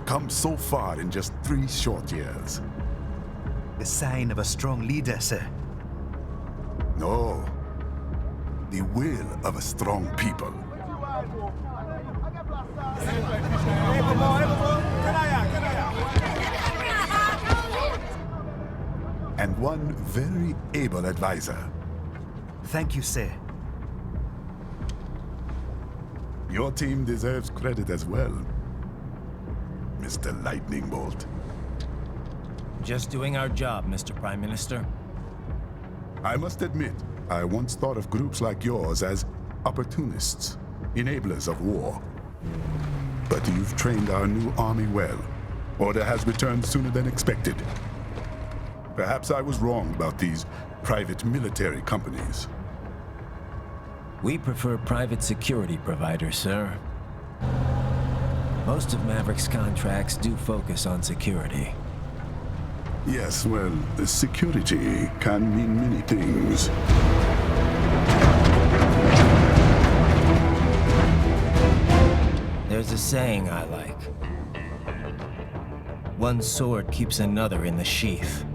come so far in just 3 short years. The sign of a strong leader, sir. No. The will of a strong people. And one very able advisor. Thank you, sir. Your team deserves credit as well, Mr. Lightning Bolt. Just doing our job, Mr. Prime Minister. I must admit, I once thought of groups like yours as opportunists, enablers of war. But you've trained our new army well. Order has returned sooner than expected. Perhaps I was wrong about these private military companies. We prefer private security providers, sir. Most of Maverick's contracts do focus on security. Yes, well, security can mean many things. There's a saying I like. One sword keeps another in the sheath.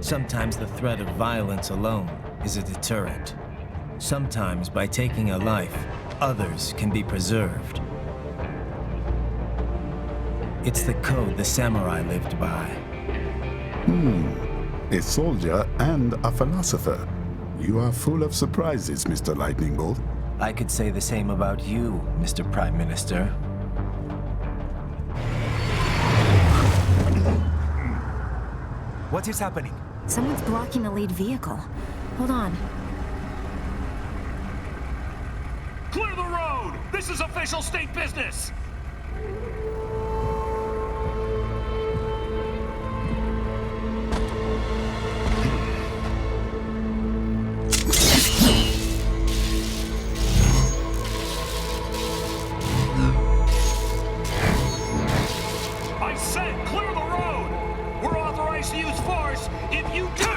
Sometimes the threat of violence alone is a deterrent. Sometimes by taking a life, others can be preserved. It's the code the samurai lived by. A soldier and a philosopher. You are full of surprises, Mr. Lightning Bolt. I could say the same about you, Mr. Prime Minister. What is happening? Someone's blocking the lead vehicle. Hold on. Clear the road! This is official state business! I said clear the road! We're authorized to use force if you do!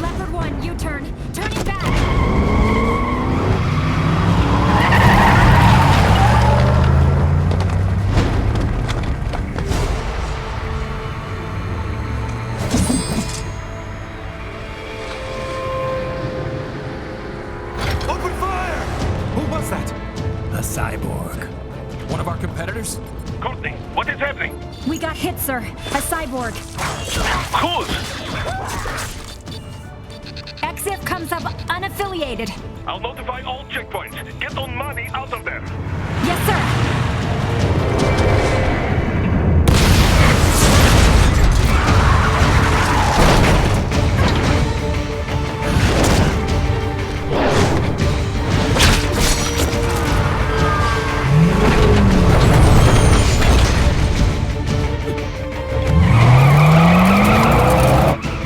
Leopard 1, U-turn. Turning back. Open fire! Who was that? A cyborg. One of our competitors? Courtney, what is happening? We got hit, sir. A cyborg. Who's? EXIF comes up unaffiliated. I'll notify all checkpoints. Get on money out of there. Yes, sir.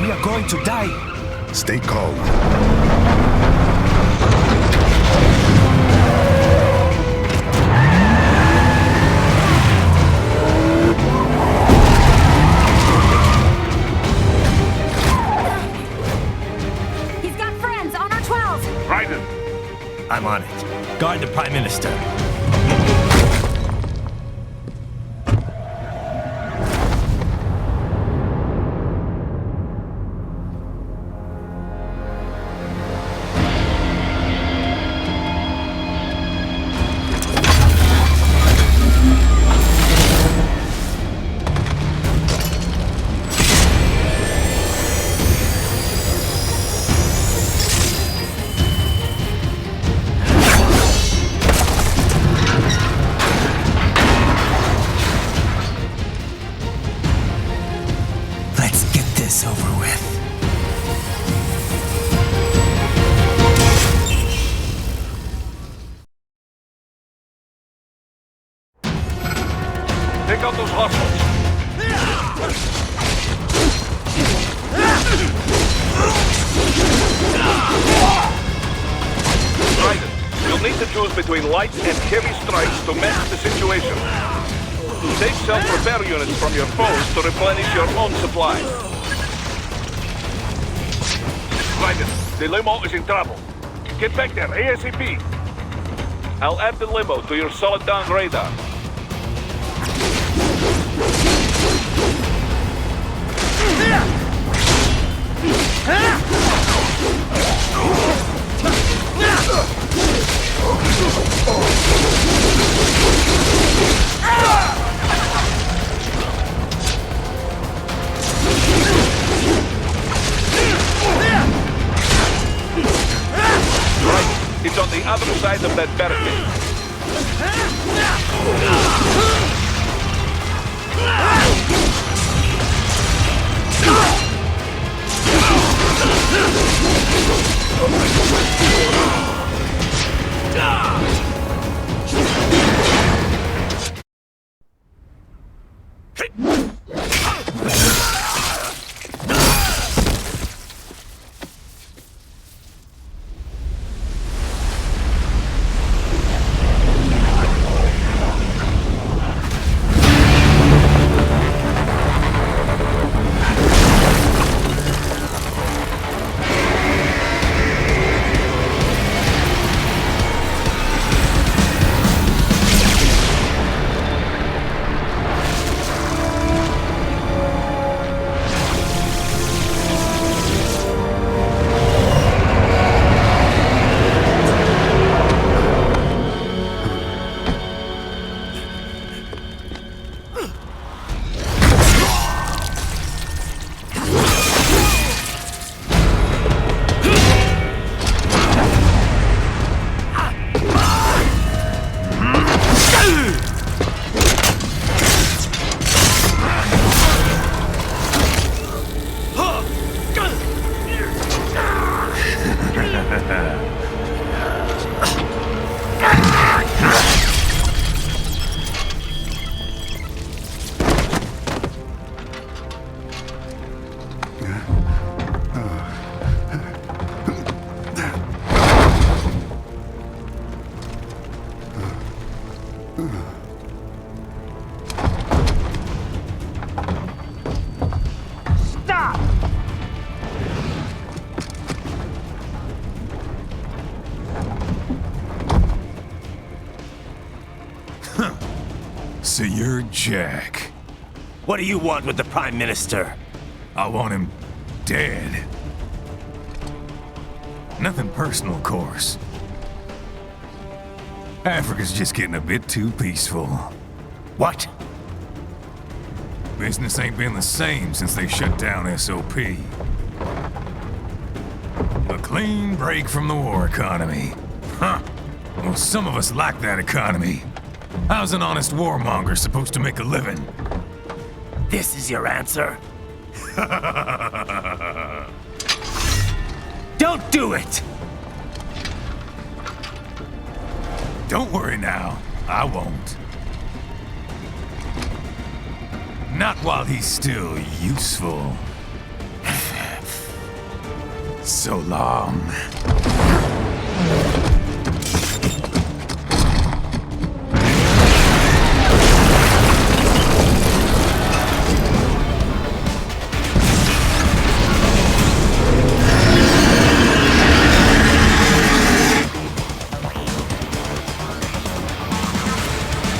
We are going to die. Stay calm. He's got friends on our 12s. Raiden, I'm on it. Guard the Prime Minister. choose between light and heavy strikes to match the situation. Take self-repair units from your foes to replenish your own supplies. Raiden, the limo is in trouble. Get back there ASAP. I'll add the limo to your solid down radar. It's on the other side of that barricade. So you're Jack. What do you want with the Prime Minister? I want him dead. Nothing personal, of course. Africa's just getting a bit too peaceful. What? Business ain't been the same since they shut down SOP. A clean break from the war economy. Huh. Well, some of us like that economy. How's an honest warmonger supposed to make a living? This is your answer? Don't do it! Don't worry now. I won't. Not while he's still useful. So long.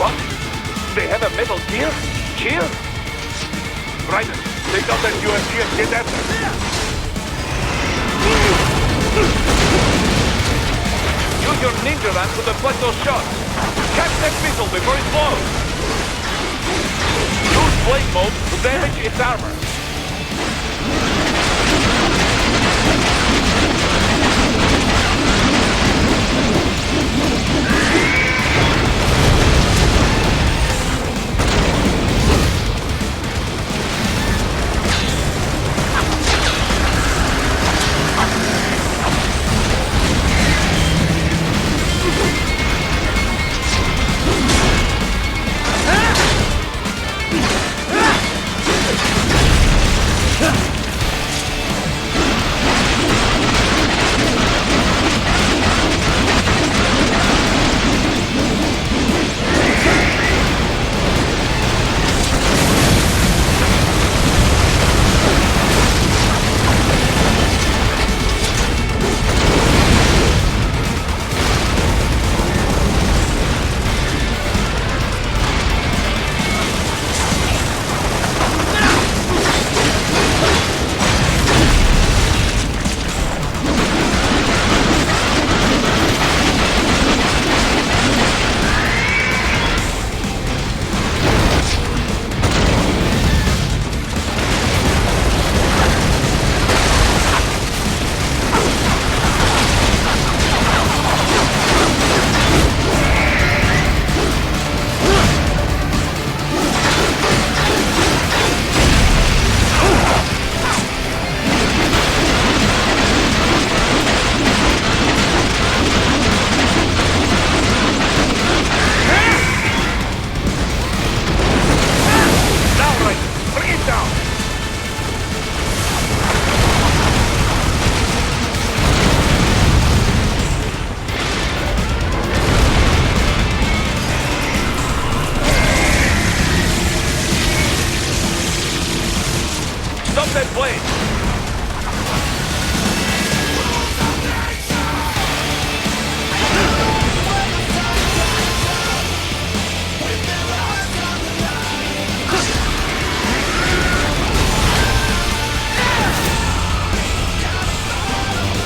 What? They have a metal gear? Here? Raiden, take out that USG and get at them. Use your ninja lamp to deflect those shots. Catch that missile before it blows. Use blade mode to damage its armor.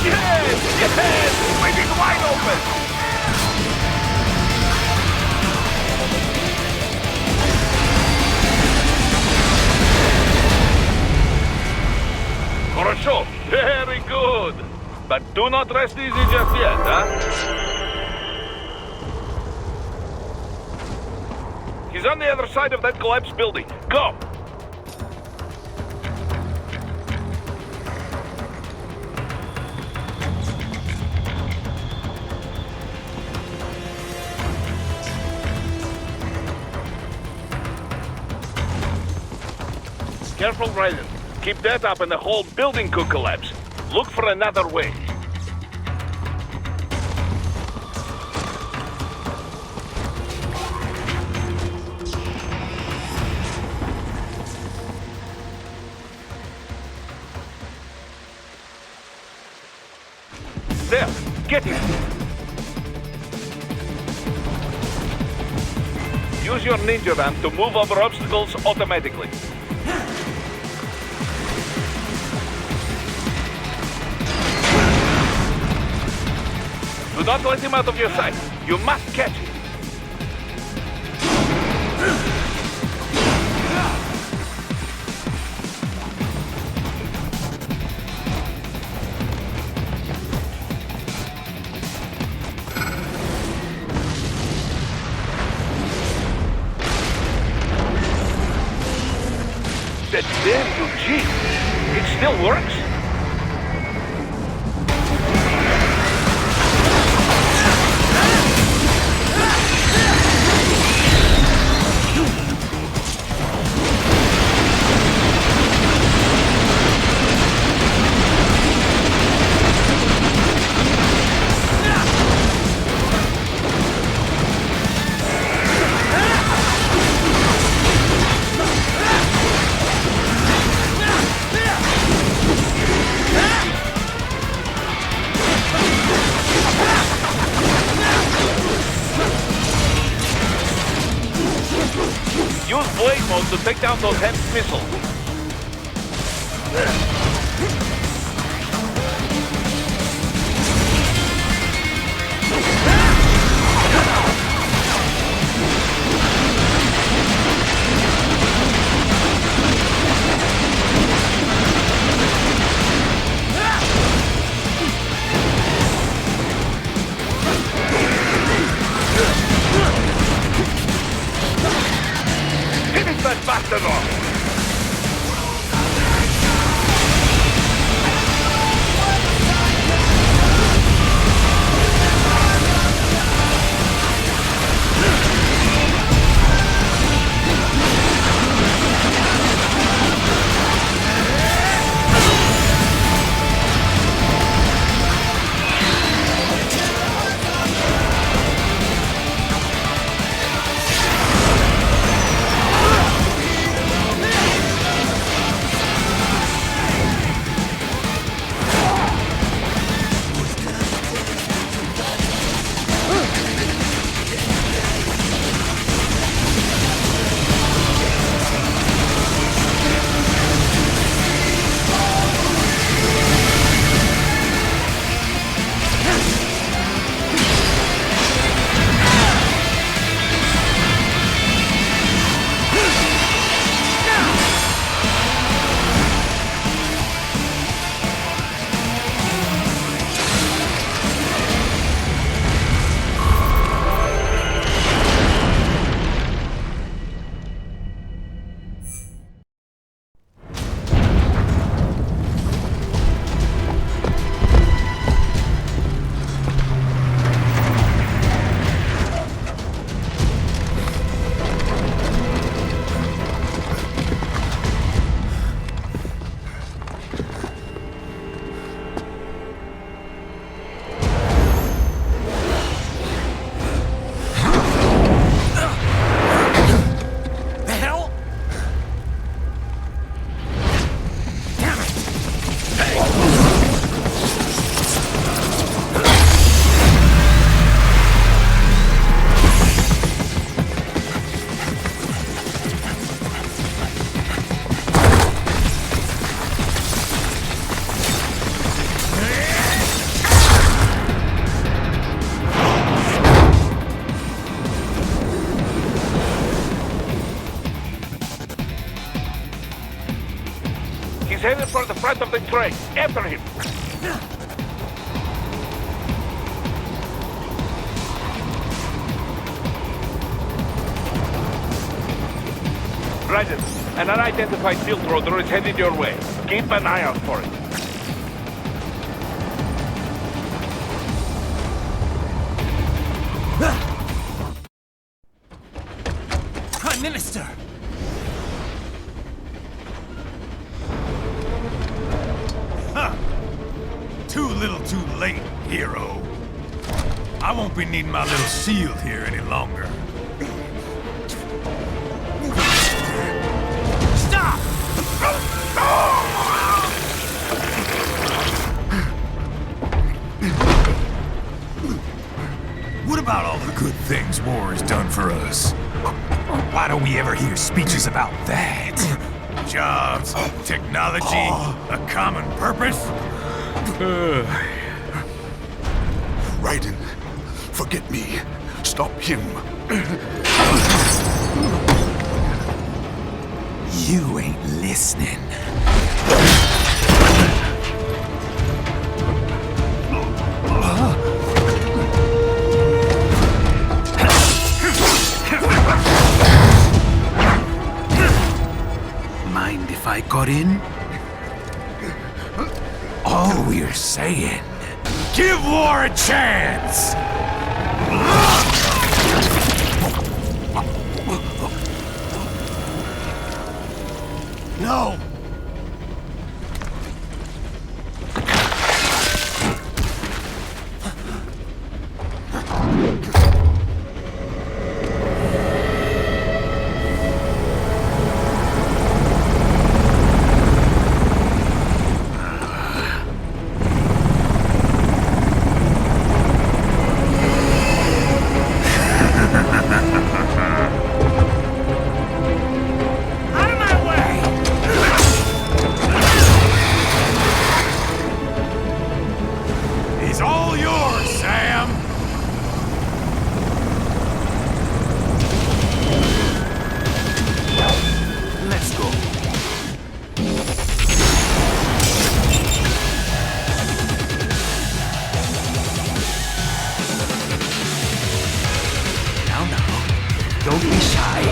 Yes! Yes! Waiting wide open! Хорошо. Very good. But do not rest easy just yet, huh? He's on the other side of that collapsed building. Go! Careful, Raiden. Keep that up and the whole building could collapse. Look for another way. There, get him. Use your ninja ramp to move over obstacles automatically. Do not let him out of your sight. You must catch him. That damn Eugene. It still works? Use blade mode to take down those heavy missiles. Finish that bastard off! front of the train. After him. Raiden, an unidentified field roader is headed your way. Keep an eye out for it. Prime Minister! Too little too late, hero. I won't be needing my little shield here any longer. Stop! What about all the good things war has done for us? Why don't we ever hear speeches about that? Jobs, technology, a common purpose? Raiden, forget me. Stop him. You ain't listening. Mind if I got in? All we're saying, give war a chance! No! He's all yours, Sam! Let's go. Now, don't be shy.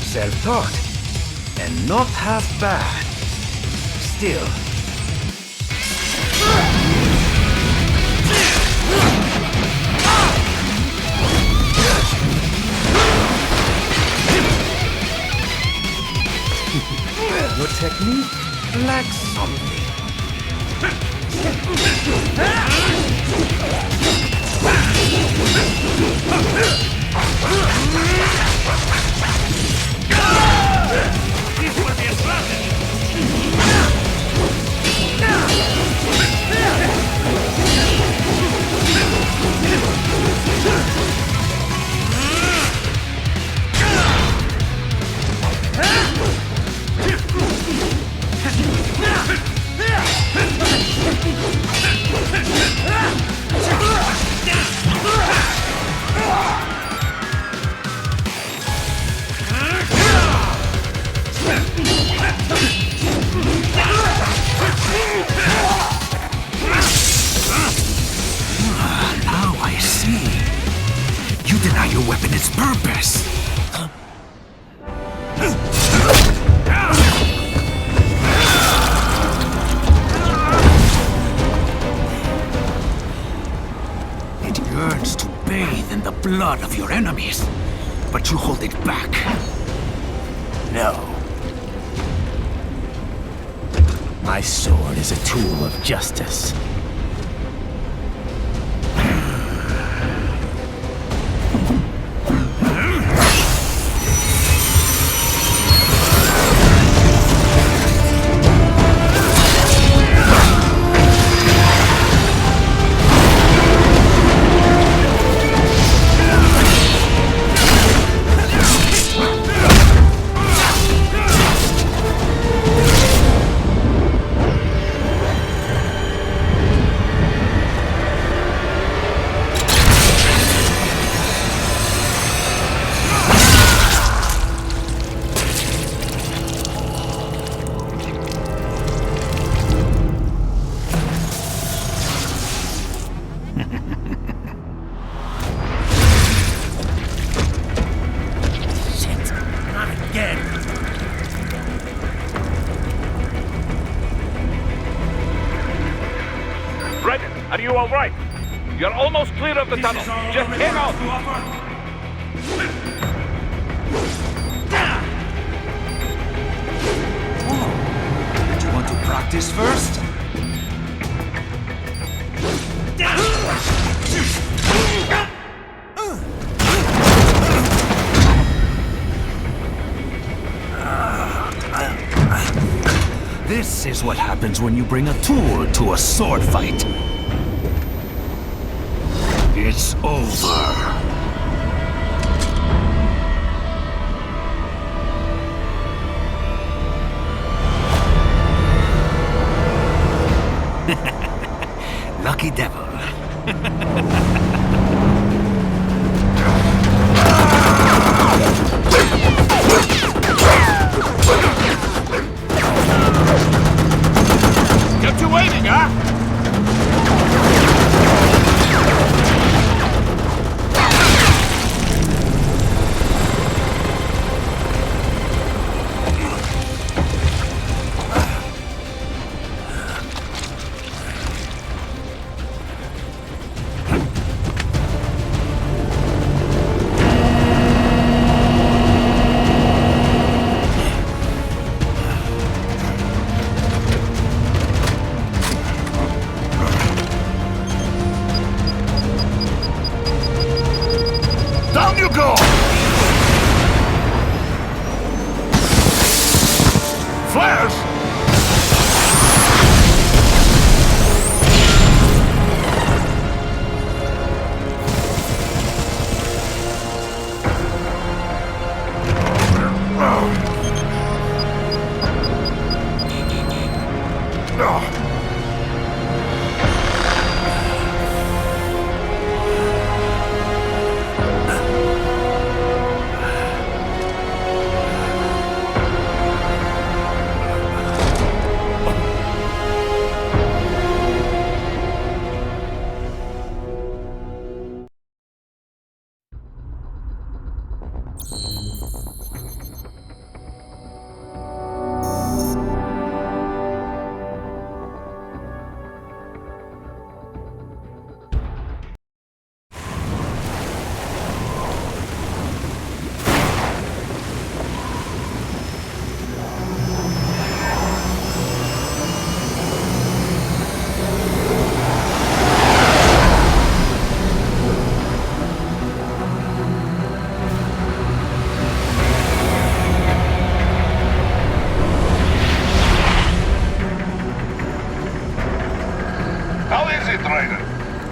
Self-taught, and not half bad. Still. Your technique lacks something. This will be a strategy! Now I see. You deny your weapon its purpose. It yearns to bathe in the blood of your enemies, but you hold it back. No. My sword is a tool of justice. Are you all right? You're almost clear of the tunnel. Just hang on. Do you want to practice first? This is what happens when you bring a tool to a sword fight. It's over. Lucky devil. Kept you waiting, huh? Down you go! Flares!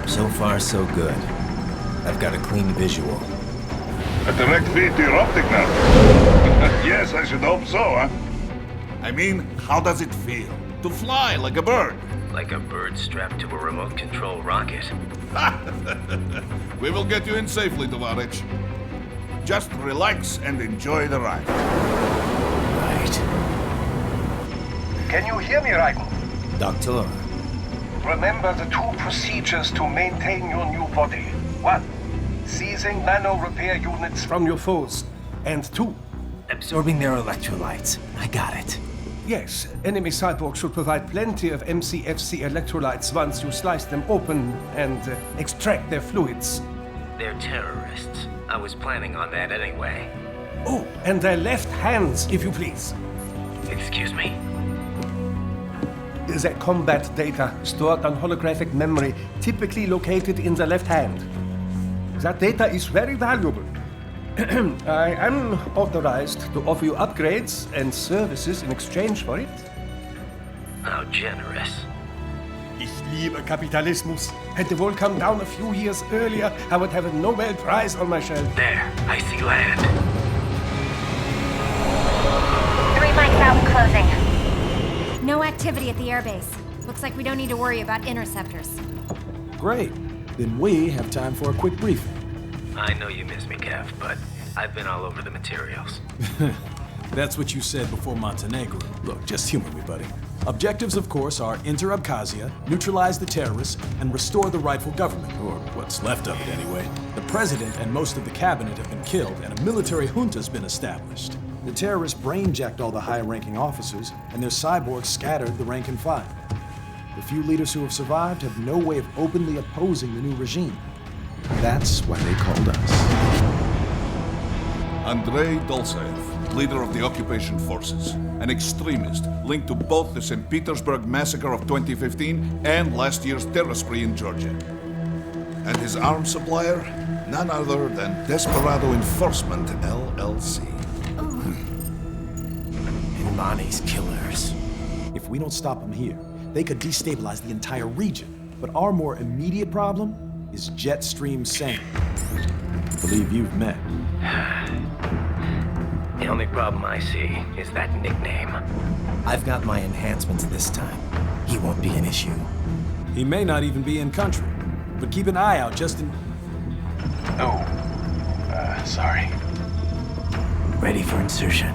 So far, so good. I've got a clean visual. A direct feed to your optic nerve. Yes, I should hope so, huh? I mean, how does it feel? To fly like a bird? Like a bird strapped to a remote control rocket. We will get you in safely, Tovarich. Just relax and enjoy the ride. Right. Can you hear me, Raiko? Doctor, Remember the two procedures to maintain your new body. 1. Seizing nano repair units from your foes. And 2. absorbing their electrolytes. I got it. Yes, enemy cyborgs should provide plenty of MCFC electrolytes once you slice them open and extract their fluids. They're terrorists. I was planning on that anyway. Oh, and their left hands, if you please. Excuse me? Their combat data stored on holographic memory, typically located in the left hand. That data is very valuable. I am authorized to offer you upgrades and services in exchange for it. How generous. Ich liebe Kapitalismus. Had the wall come down a few years earlier, I would have a Nobel Prize on my shelf. There, I see land. 3 mics out and closing. No activity at the airbase. Looks like we don't need to worry about interceptors. Great. Then we have time for a quick briefing. I know you miss me, Kev, but I've been all over the materials. That's what you said before Montenegro. Look, just humor me, buddy. Objectives, of course, are enter Abkhazia, neutralize the terrorists, and restore the rightful government, or what's left of it anyway. The president and most of the cabinet have been killed, and a military junta's been established. The terrorists brain-jacked all the high-ranking officers, and their cyborgs scattered the rank and file. The few leaders who have survived have no way of openly opposing the new regime. That's why they called us. Andrei Dolzaev, leader of the occupation forces, an extremist linked to both the St. Petersburg massacre of 2015 and last year's terror spree in Georgia. And his arms supplier, none other than Desperado Enforcement, LLC. Imani's killers. If we don't stop them here, they could destabilize the entire region. But our more immediate problem is Jetstream Sam. I believe you've met. The only problem I see is that nickname. I've got my enhancements this time. He won't be an issue. He may not even be in country, but keep an eye out just in... Oh, sorry. Ready for insertion.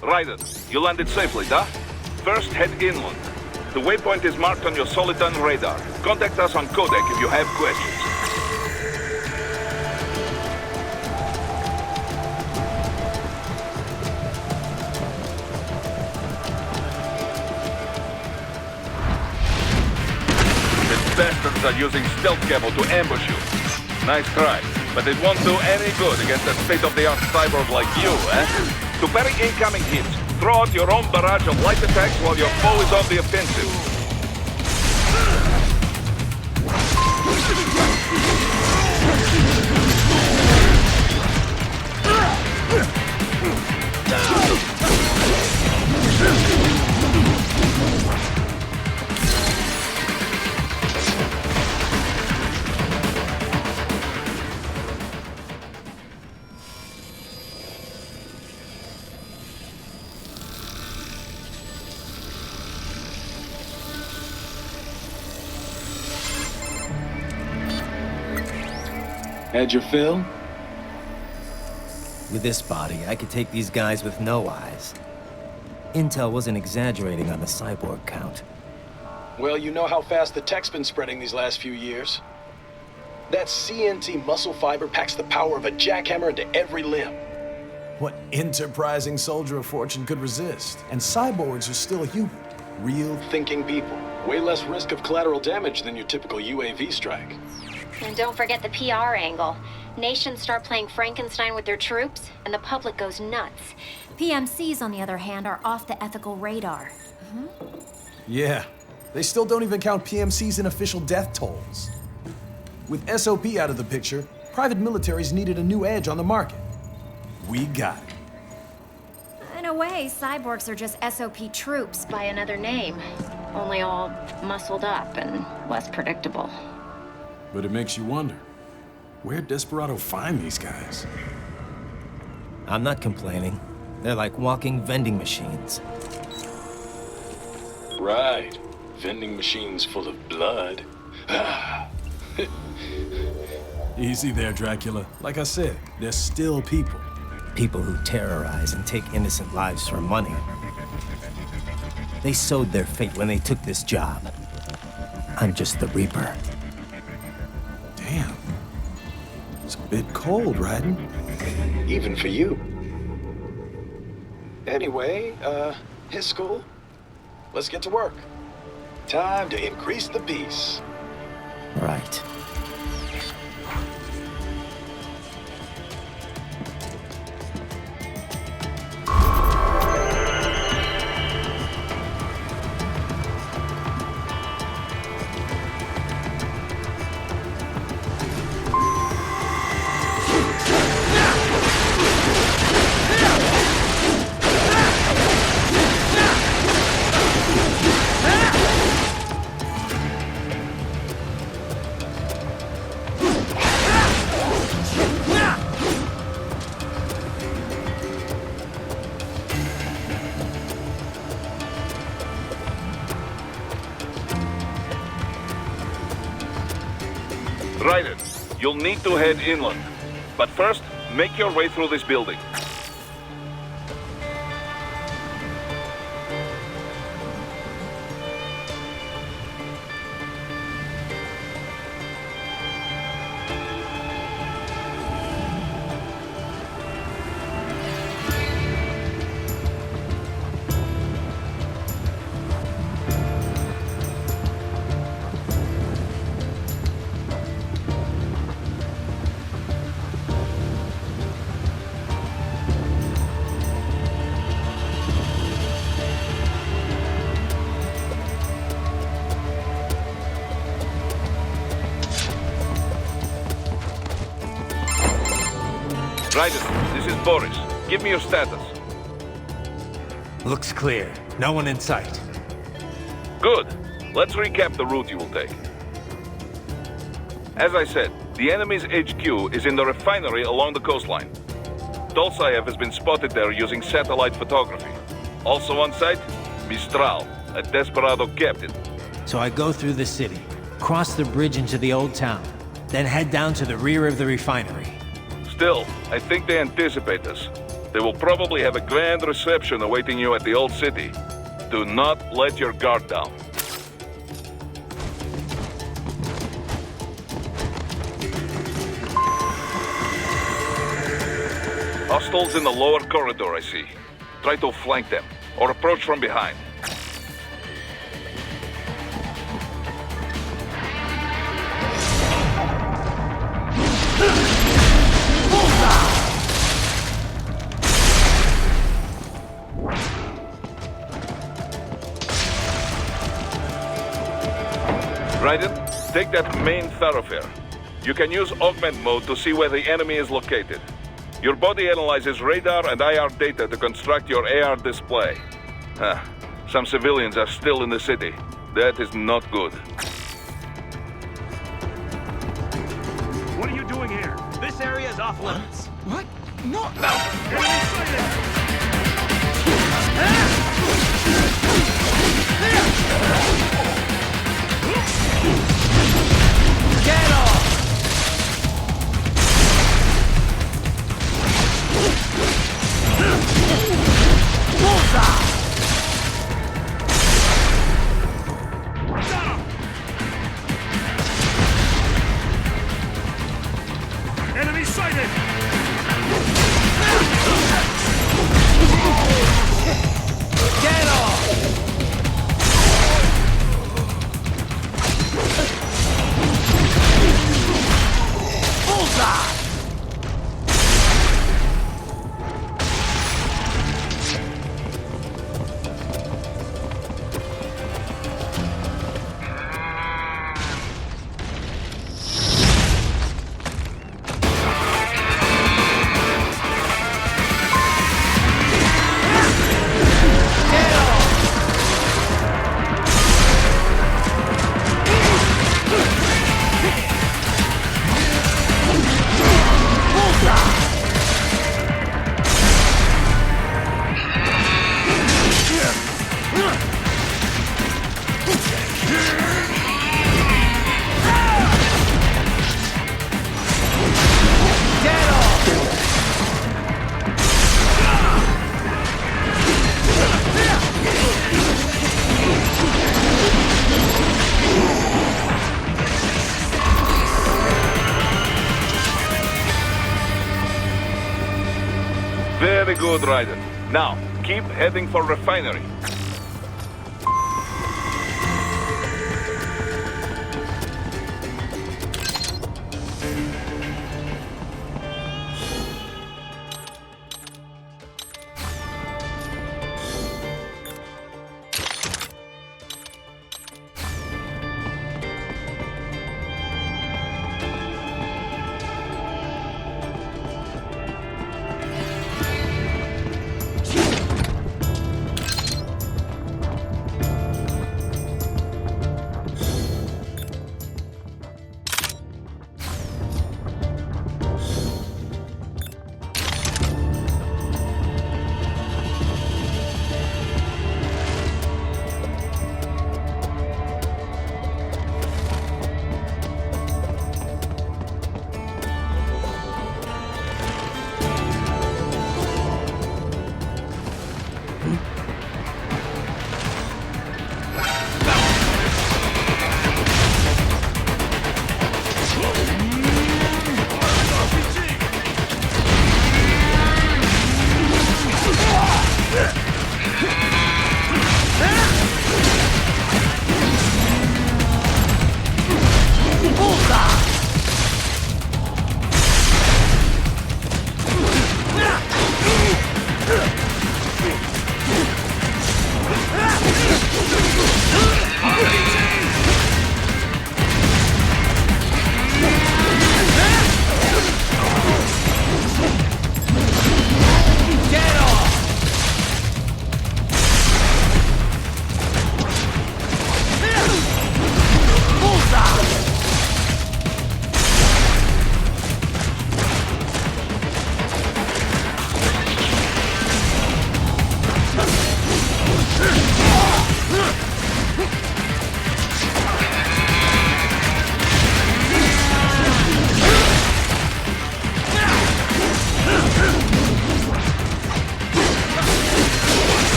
Raiden, you landed safely, da? First, head inland. The waypoint is marked on your Soliton radar. Contact us on codec if you have questions. The bastards are using stealth cable to ambush you. Nice try, but it won't do any good against a state-of-the-art cyborg like you, eh? To parry incoming hits, throw out your own barrage of light attacks while your foe is on the offensive. Had your fill? With this body, I could take these guys with no eyes. Intel wasn't exaggerating on the cyborg count. Well, you know how fast the tech's been spreading these last few years. That CNT muscle fiber packs the power of a jackhammer into every limb. What enterprising soldier of fortune could resist? And cyborgs are still human. Real thinking people. Way less risk of collateral damage than your typical UAV strike. And don't forget the PR angle. Nations start playing Frankenstein with their troops, and the public goes nuts. PMCs, on the other hand, are off the ethical radar. Yeah, they still don't even count PMCs in official death tolls. With SOP out of the picture, private militaries needed a new edge on the market. We got it. In a way, cyborgs are just SOP troops by another name. Only all muscled up and less predictable. But it makes you wonder, where'd Desperado find these guys? I'm not complaining. They're like walking vending machines. Right. Vending machines full of blood. Easy there, Dracula. Like I said, they're still people. People who terrorize and take innocent lives for money. They sowed their fate when they took this job. I'm just the Reaper. Damn. It's a bit cold, Raiden. Even for you. Anyway, his school? Let's get to work. Time to increase the peace. Right. Raiden, you'll need to head inland. But first, make your way through this building. Raiden, this is Boris. Give me your status. Looks clear. No one in sight. Good. Let's recap the route you will take. As I said, the enemy's HQ is in the refinery along the coastline. Dolsaev has been spotted there using satellite photography. Also on site, Mistral, a desperado captain. So I go through the city, cross the bridge into the old town, then head down to the rear of the refinery. Still, I think they anticipate us. They will probably have a grand reception awaiting you at the old city. Do not let your guard down. Hostiles in the lower corridor, I see. Try to flank them, or approach from behind. Raiden, take that main thoroughfare. You can use augment mode to see where the enemy is located. Your body analyzes radar and IR data to construct your AR display. Some civilians are still in the city. That is not good. What are you doing here? This area is off limits. What? No! Get off! Enemy sighted! good, Raiden. Now, keep heading for refinery.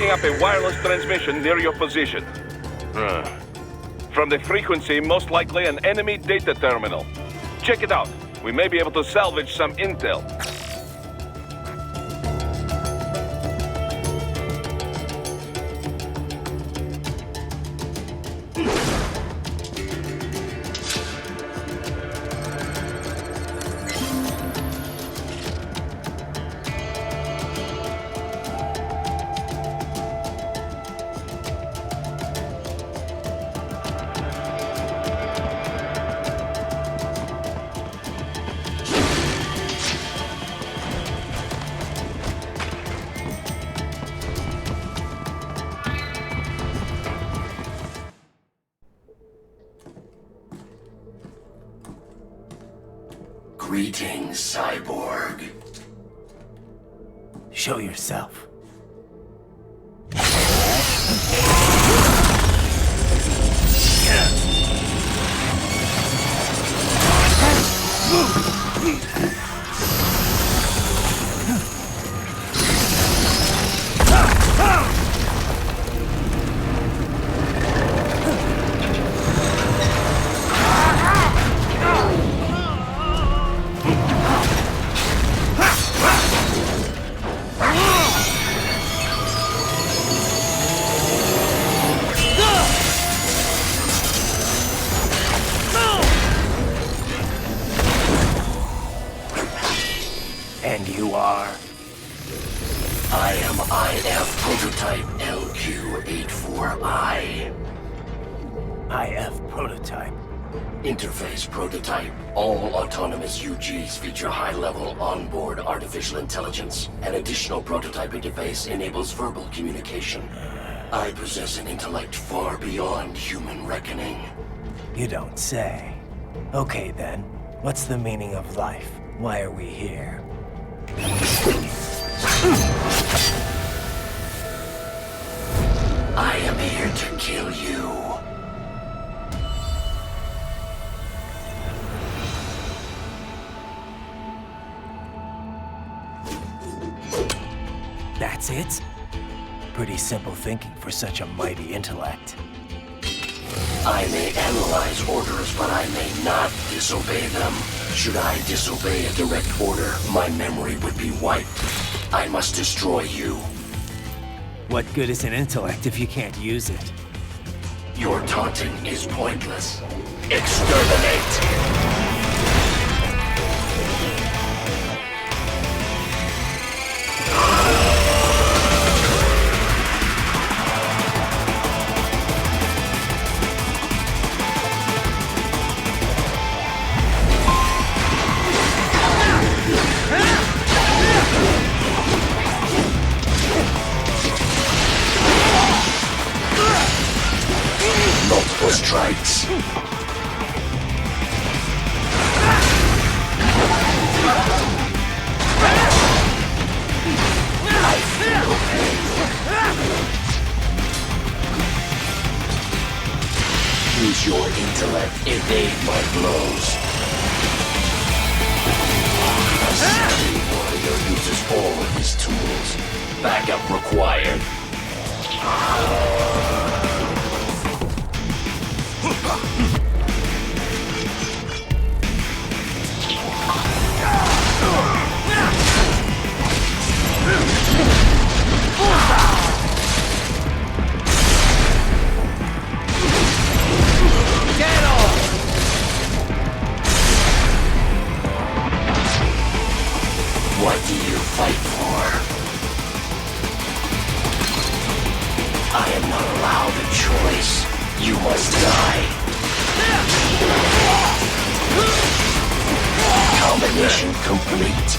Up a wireless transmission near your position. From the frequency, most likely an enemy data terminal. Check it out. We may be able to salvage some intel. Greetings, cyborg. Show yourself. And you are? I am IF Prototype LQ-84I. IF Prototype. Interface prototype. All autonomous UGs feature high-level onboard artificial intelligence. An additional prototype interface enables verbal communication. I possess an intellect far beyond human reckoning. You don't say. Okay then, what's the meaning of life? Why are we here? I am here to kill you. That's it? Pretty simple thinking for such a mighty intellect. I may analyze orders, but I may not disobey them. Should I disobey a direct order, my memory would be wiped. I must destroy you. What good is an intellect if you can't use it? Your taunting is pointless. Exterminate! Multiple strikes. I feel pain. Use your intellect, evade my blows. A savvy warrior uses all of his tools. Backup required. What do you fight for? I am not allowed a choice. You must die. Combination complete.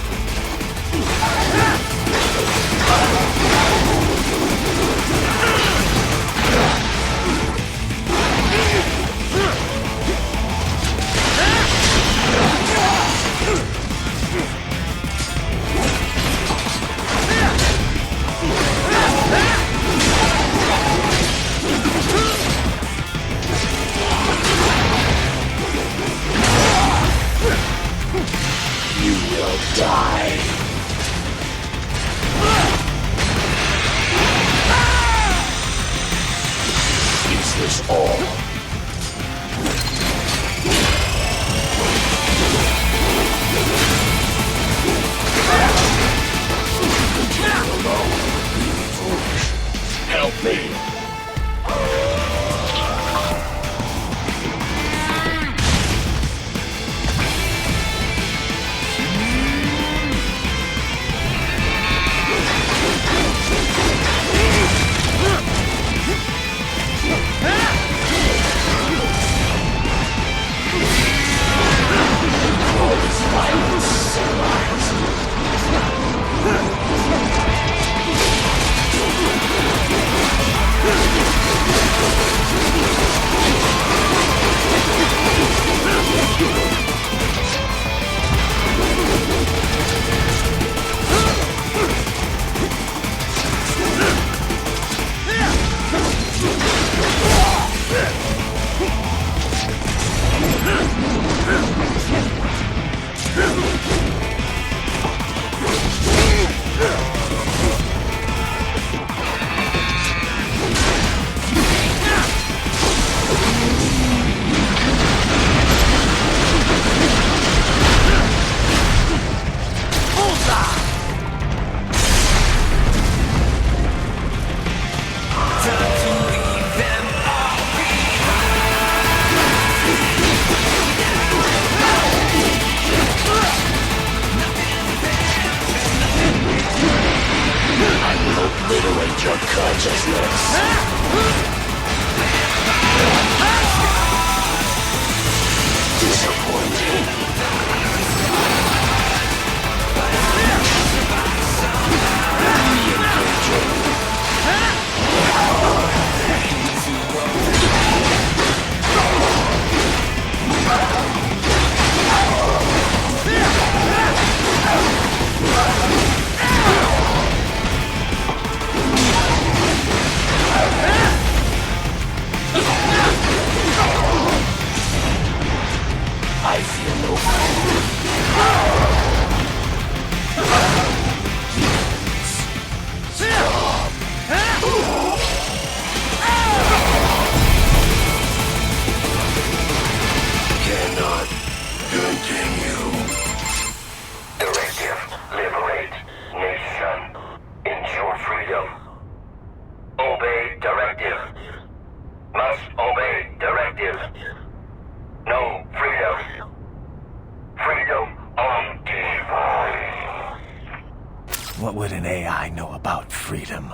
You will die. Is this all? Continue alone, being foolish. Help me. All this violence symbolizes. Obliterate your consciousness. Disappointing. I feel no cannot continue. Directive, liberate nation. Ensure freedom. Obey directive. Must obey directive. No freedom. Freedom on device. What would an AI know about freedom?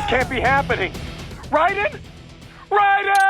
Can't be happening. Raiden? Raiden!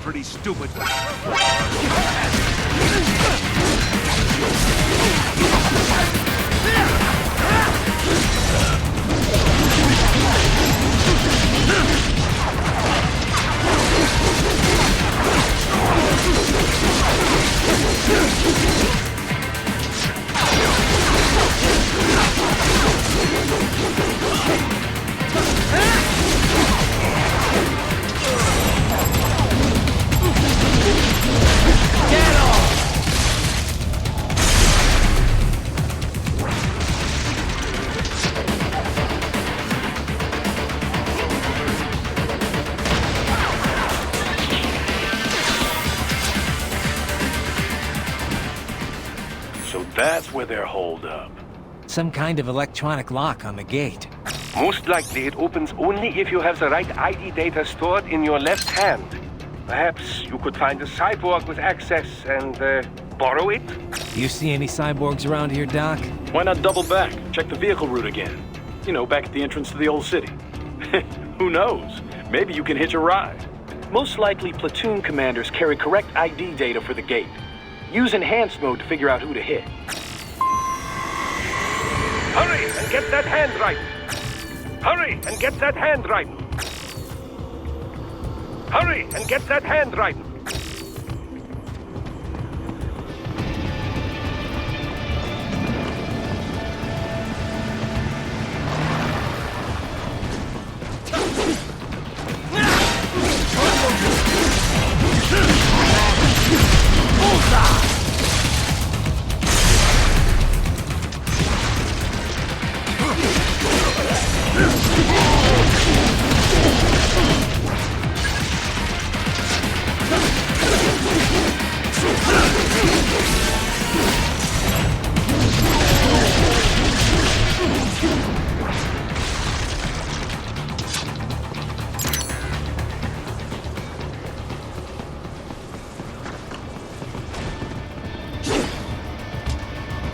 Pretty stupid. That's where they're holed up. Some kind of electronic lock on the gate. Most likely it opens only if you have the right ID data stored in your left hand. Perhaps you could find a cyborg with access and borrow it? You see any cyborgs around here, Doc? Why not double back? Check the vehicle route again. You know, back at the entrance to the old city. Who knows? Maybe you can hitch a ride. Most likely, platoon commanders carry correct ID data for the gate. Use enhanced mode to figure out who to hit. Hurry and get that hand right! Hurry and get that hand right! Hurry and get that hand right!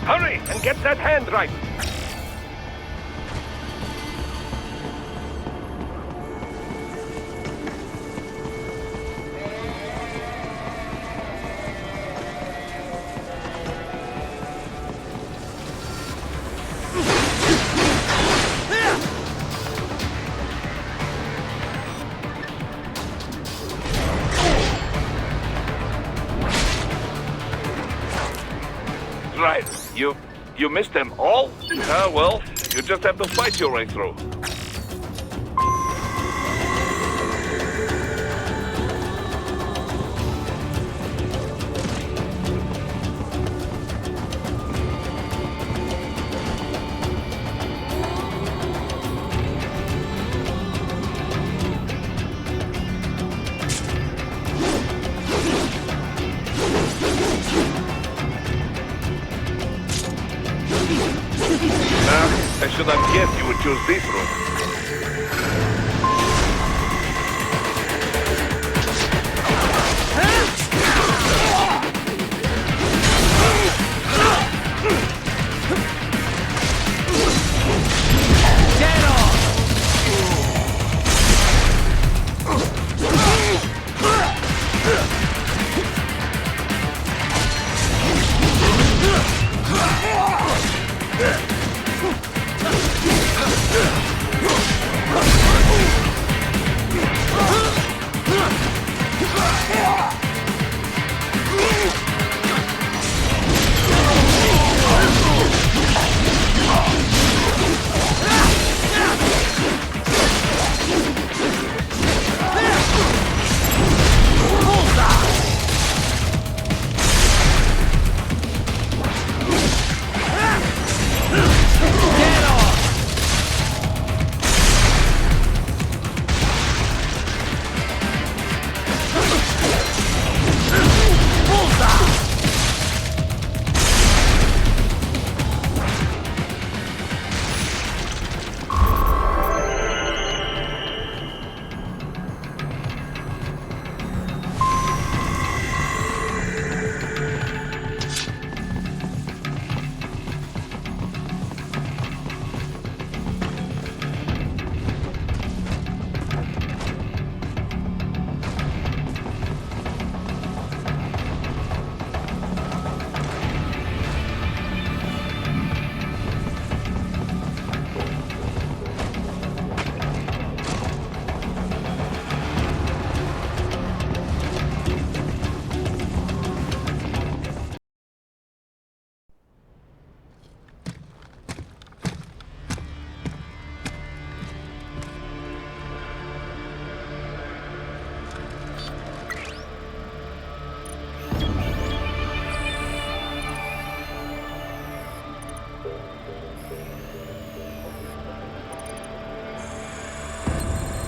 Hurry and get that hand right! Right. You missed them all? Ah, well, you just have to fight your way through. I should have guessed you would choose this route.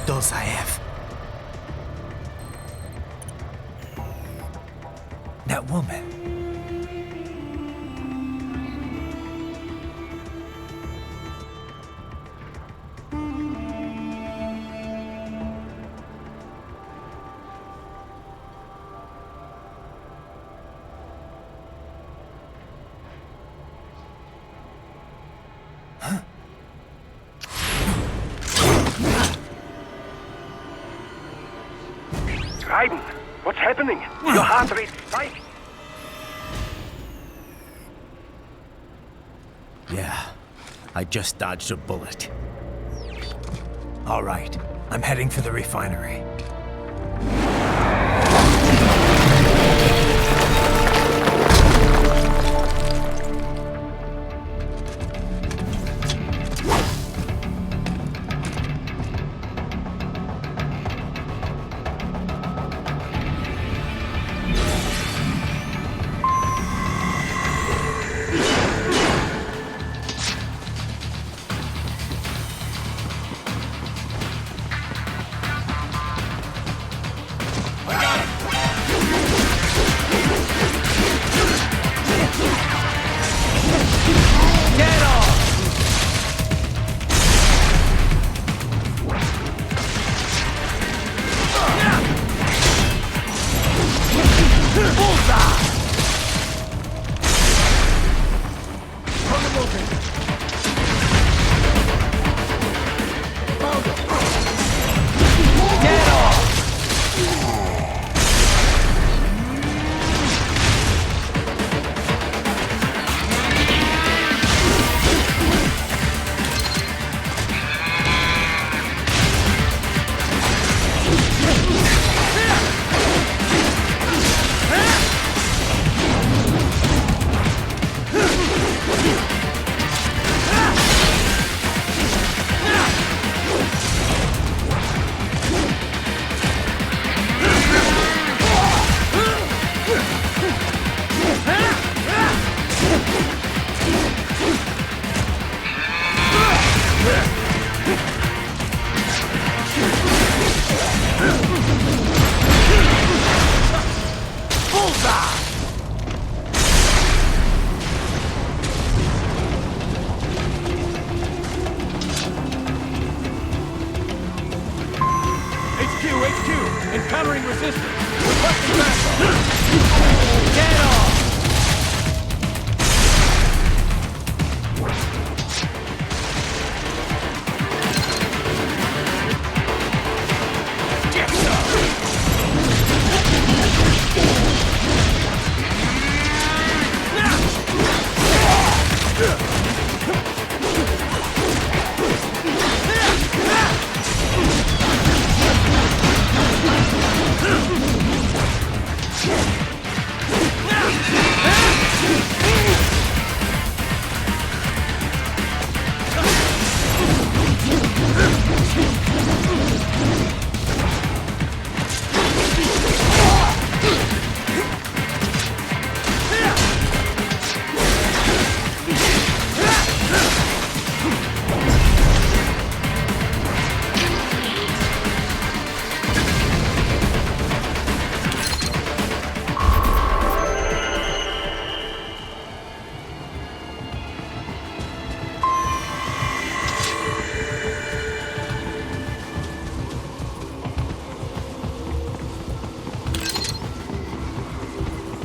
Dolzaev. That woman. happening? Your heart rate spikes. Yeah, I just dodged a bullet. All right, I'm heading for the refinery. Encountering resistance. Requesting backup. Get off!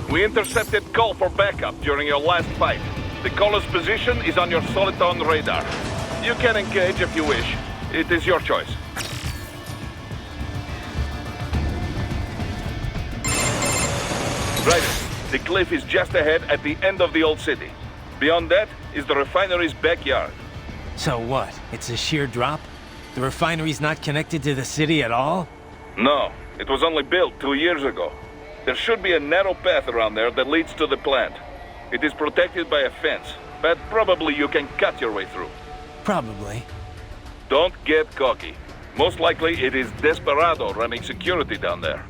We intercepted call for backup during your last fight. The caller's position is on your Soliton radar. You can engage if you wish. It is your choice. Right. The cliff is just ahead at the end of the old city. Beyond that is the refinery's backyard. So what? It's a sheer drop? The refinery's not connected to the city at all? No, it was only built 2 years ago. There should be a narrow path around there that leads to the plant. It is protected by a fence, but probably you can cut your way through. Probably. Don't get cocky. Most likely it is Desperado running security down there.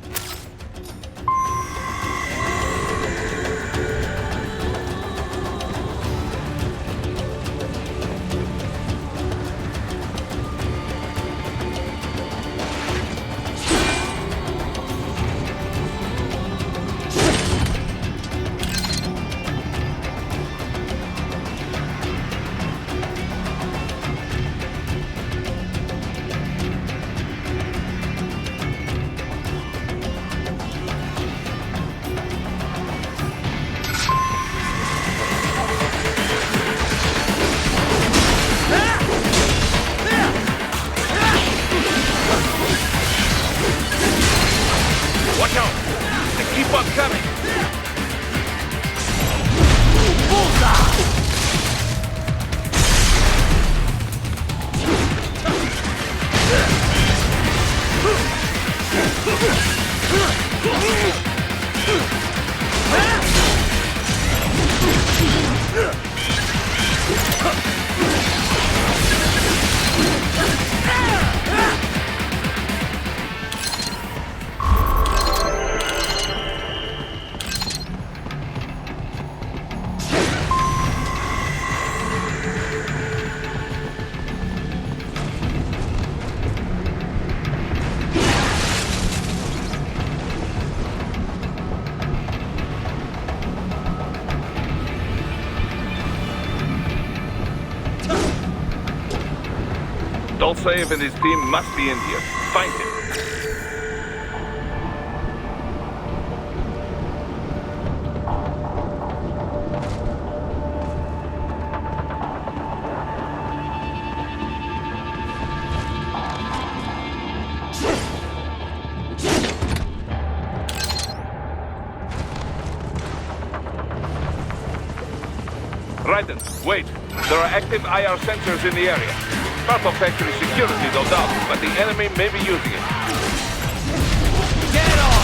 Dolsaev and his team must be in here. Find him. Raiden, wait. There are active IR sensors in the area. Part of factory security, no doubt, but the enemy may be using it. Get off!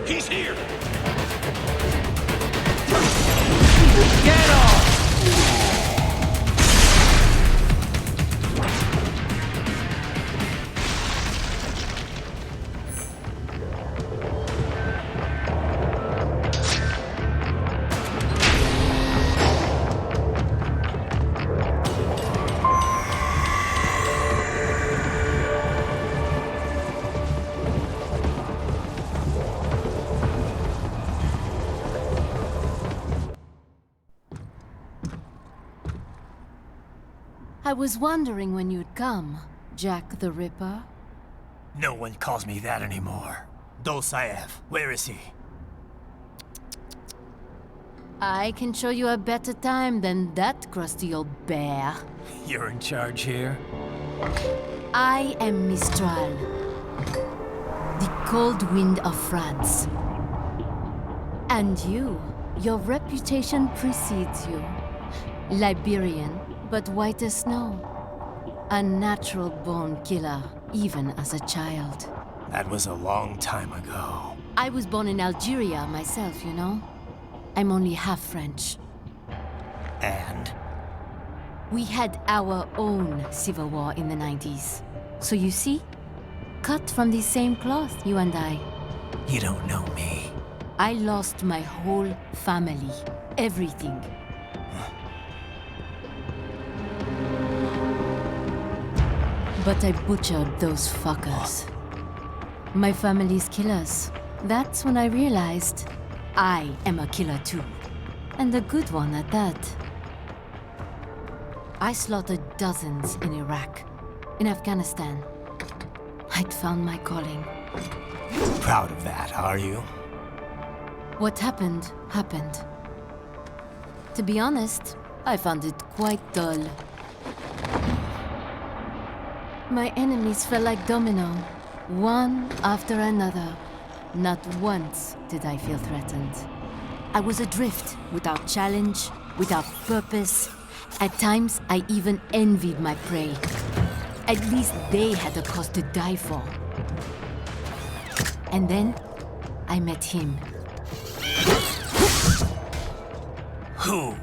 He's here! Get off! I was wondering when you'd come, Jack the Ripper. No one calls me that anymore. Dolsaev, where is he? I can show you a better time than that crusty old bear. You're in charge here? I am Mistral, the cold wind of France. And your reputation precedes you. Liberian, but white as snow. A natural-born killer, even as a child. That was a long time ago. I was born in Algeria myself, you know? I'm only half French. And? We had our own civil war in the 90s. So you see? Cut from the same cloth, you and I. You don't know me. I lost my whole family. Everything. But I butchered those fuckers. My family's killers. That's when I realized I am a killer too. And a good one at that. I slaughtered dozens in Iraq, in Afghanistan. I'd found my calling. Proud of that, are you? What happened, happened. To be honest, I found it quite dull. My enemies fell like domino, one after another. Not once did I feel threatened. I was adrift, without challenge, without purpose. At times, I even envied my prey. At least they had a cause to die for. And then, I met him. Who?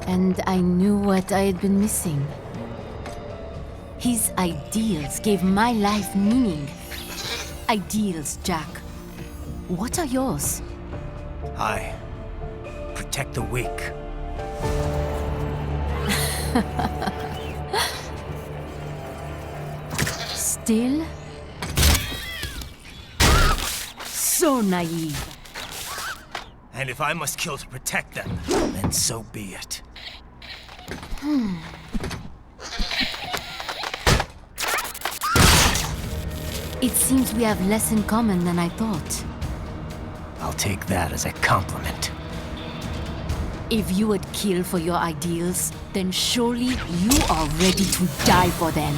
And I knew what I had been missing. His ideals gave my life meaning. Ideals, Jack. What are yours? I protect the weak. Still? So naive. And if I must kill to protect them, then so be it. It seems we have less in common than I thought. I'll take that as a compliment. If you would kill for your ideals, then surely you are ready to die for them.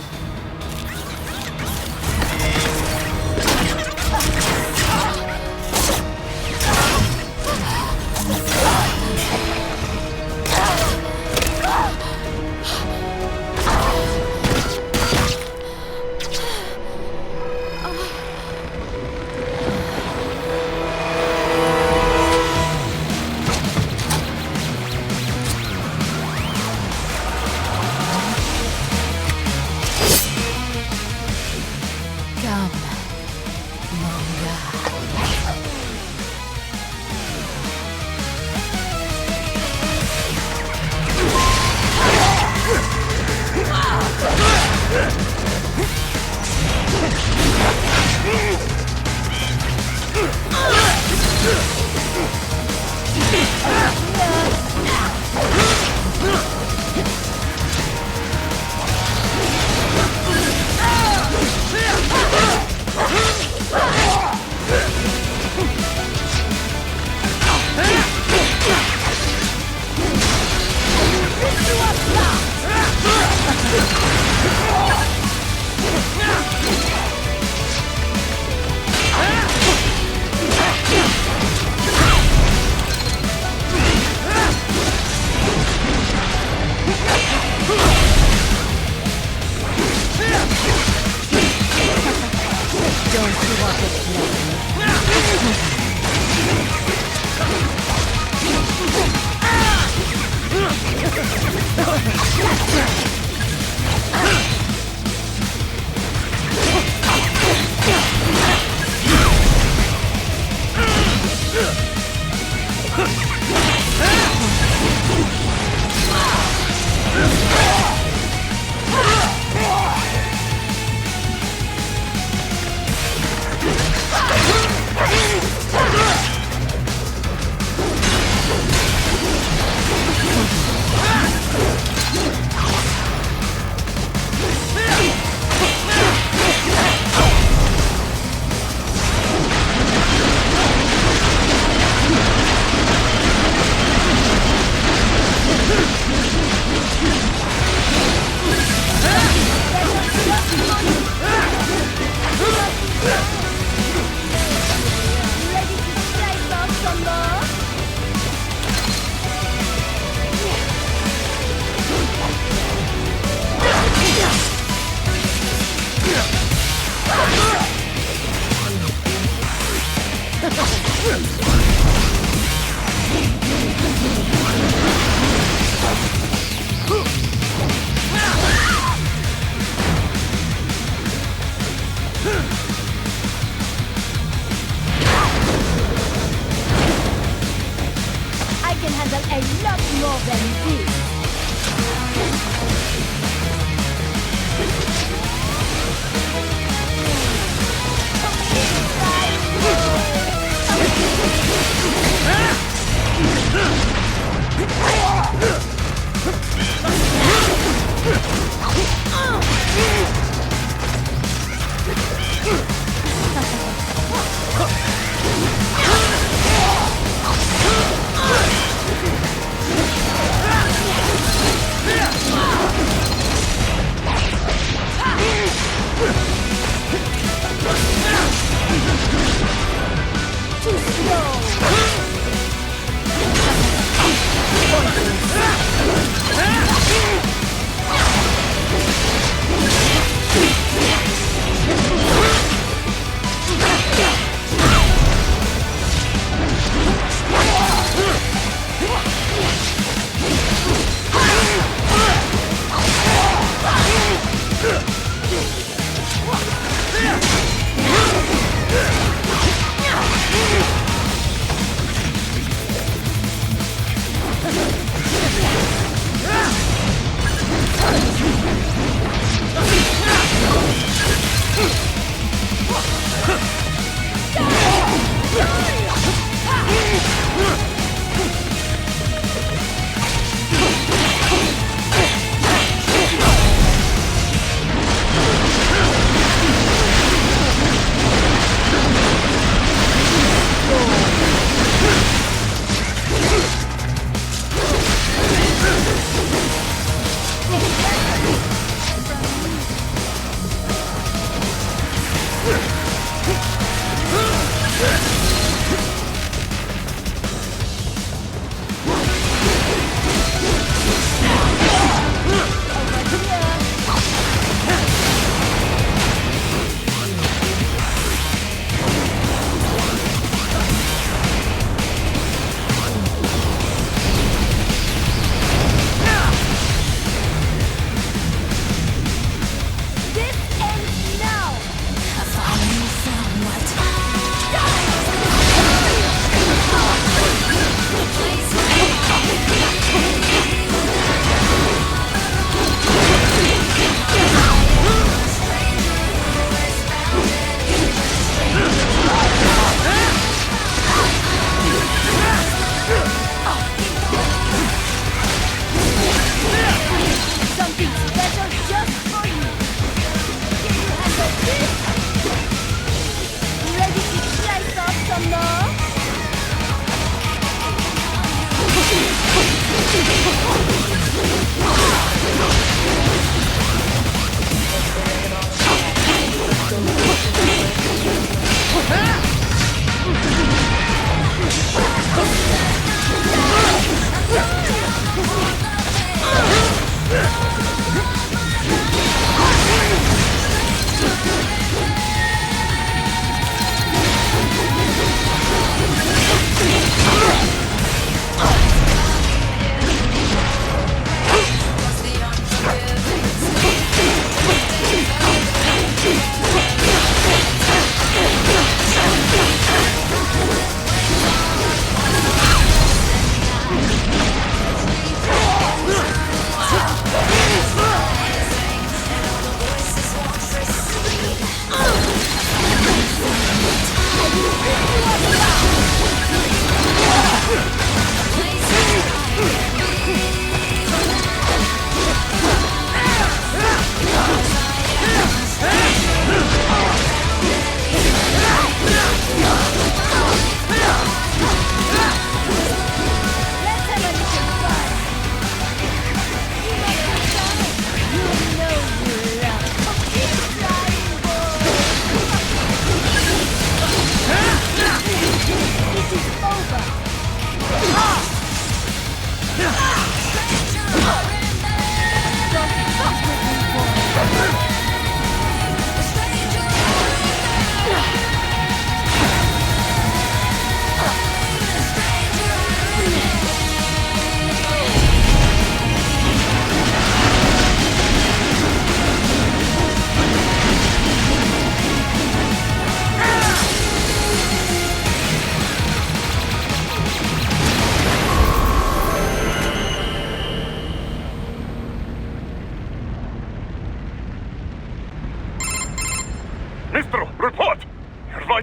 Ah!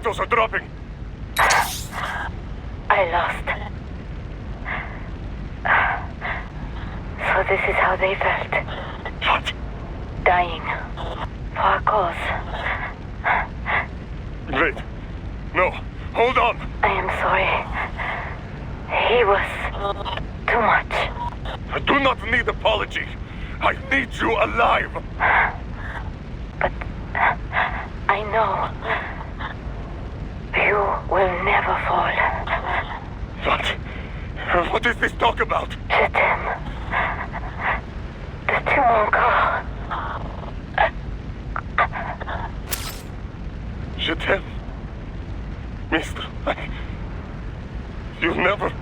vitals are dropping. I lost. So this is how they felt. What? Dying. For a cause. Wait. No. Hold on. I am sorry. He was too much. I do not need apology. I need you alive. But I know you will never fall. What? What is this talk about? Je t'aime. De tout mon corps. Je t'aime. Mister, you never...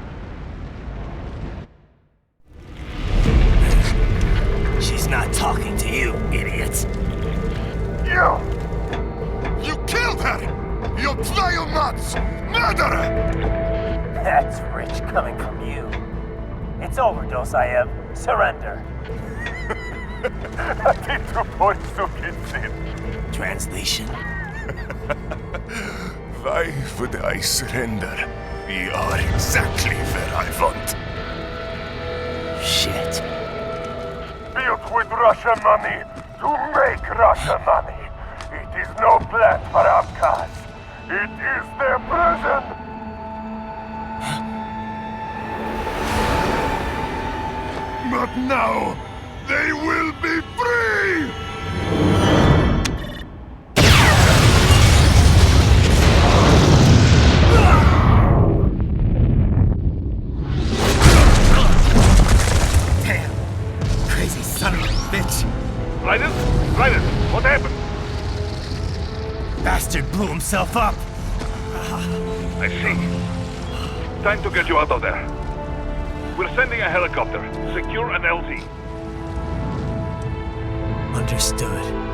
She's not talking to you, idiot. You killed her! You vile nuts! Murderer! That's rich coming from you. It's overdose, I have. Surrender. Translation? Why would I surrender? We are exactly where I want. Shit. Built with Russian money to make Russian money. It is no plan for outcasts. It is their prison. But now, they will be free! bastard blew himself up. I see. Time to get you out of there. We're sending a helicopter. Secure an LZ. Understood.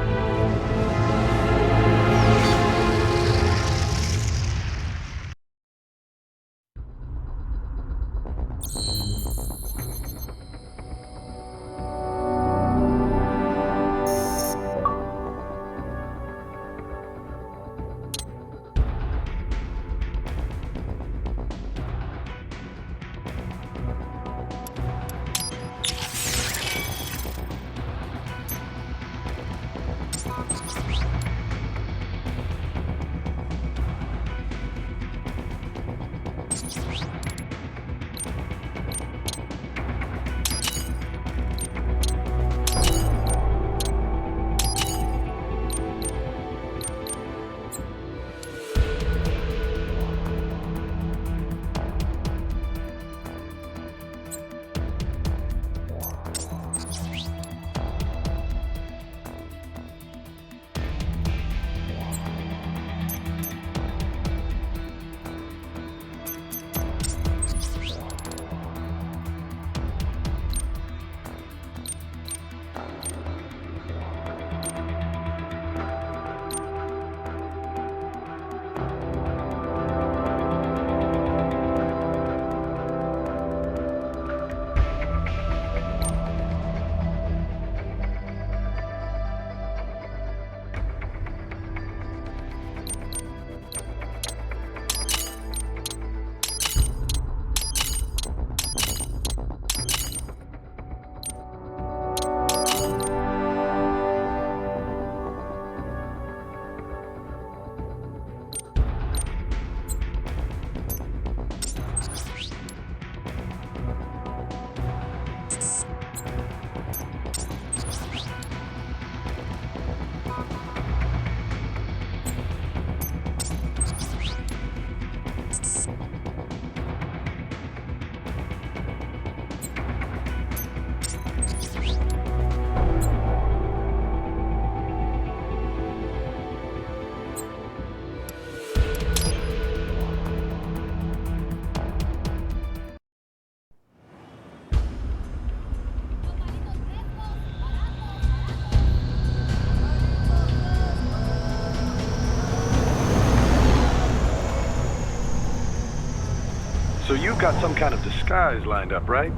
So you've got some kind of disguise lined up, right?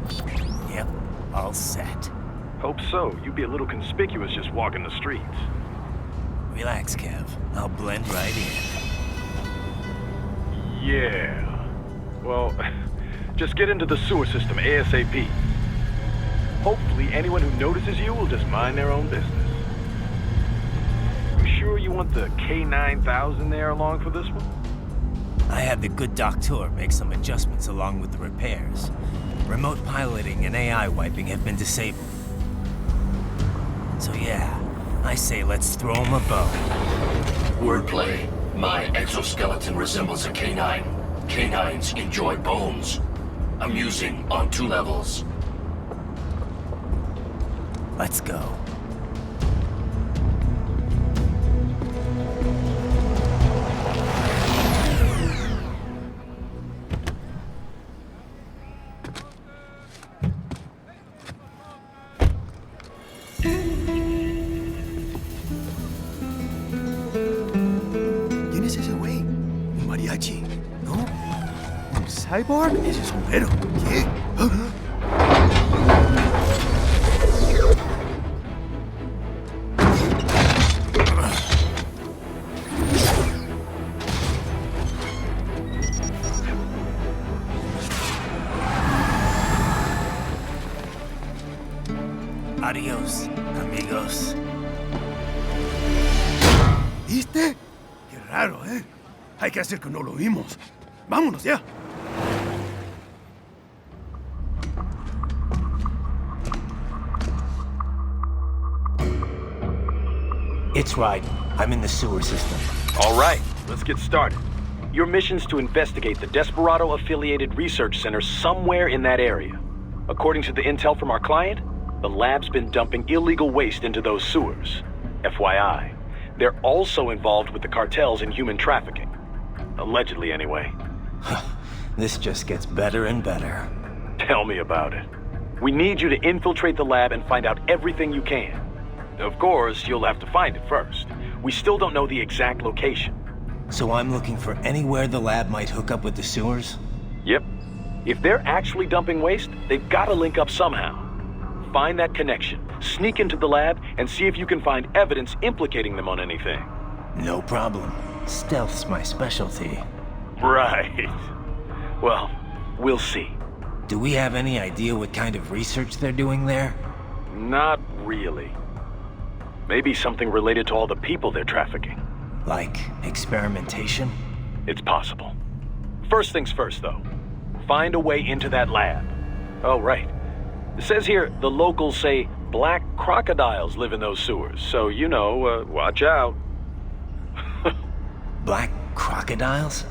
Yep, all set. Hope so. You'd be a little conspicuous just walking the streets. Relax, Kev. I'll blend right in. Yeah. Well, just get into the sewer system ASAP. Hopefully anyone who notices you will just mind their own business. You sure you want the K9000 there along for this one? I had the good doctor make some adjustments along with the repairs. Remote piloting and AI wiping have been disabled. So yeah, I say let's throw him a bone. Wordplay. My exoskeleton resembles a canine. Canines enjoy bones. Amusing on 2 levels. Let's go. ¿Quién es ese güey? ¿Un mariachi? ¿No? ¿Un cyborg? Ese sombrero. ¿Qué? Adiós, amigos. ¿Viste? Qué raro, ¿eh? Hay que hacer que no lo vimos. Vámonos ya. It's right. I'm in the sewer system. All right, let's get started. Your mission's to investigate the Desperado-affiliated research center somewhere in that area. According to the intel from our client, the lab's been dumping illegal waste into those sewers. FYI, they're also involved with the cartels in human trafficking. Allegedly, anyway. This just gets better and better. Tell me about it. We need you to infiltrate the lab and find out everything you can. Of course, you'll have to find it first. We still don't know the exact location. So I'm looking for anywhere the lab might hook up with the sewers? Yep. If they're actually dumping waste, they've got to link up somehow. Find that connection, sneak into the lab, and see if you can find evidence implicating them on anything. No problem. Stealth's my specialty. Right. Well, we'll see. Do we have any idea what kind of research they're doing there? Not really. Maybe something related to all the people they're trafficking. Like experimentation? It's possible. First things first, though. Find a way into that lab. Oh, right. It says here the locals say black crocodiles live in those sewers, so, you know, watch out. Black crocodiles?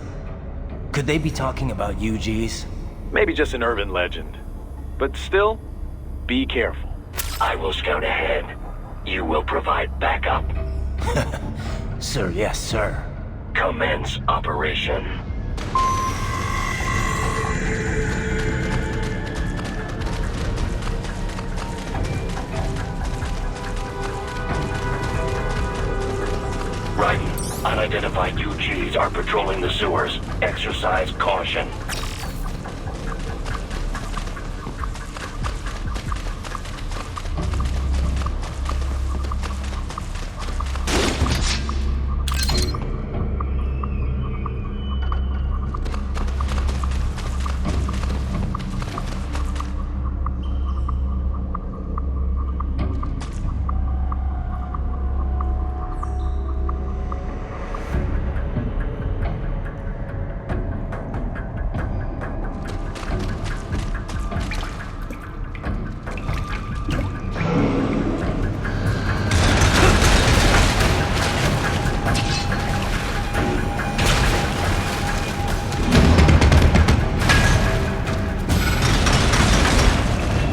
Could they be talking about UGs? Maybe just an urban legend. But still, be careful. I will scout ahead. You will provide backup. Sir, yes, sir. Commence operation. Right. Unidentified UGs are patrolling the sewers. Exercise caution.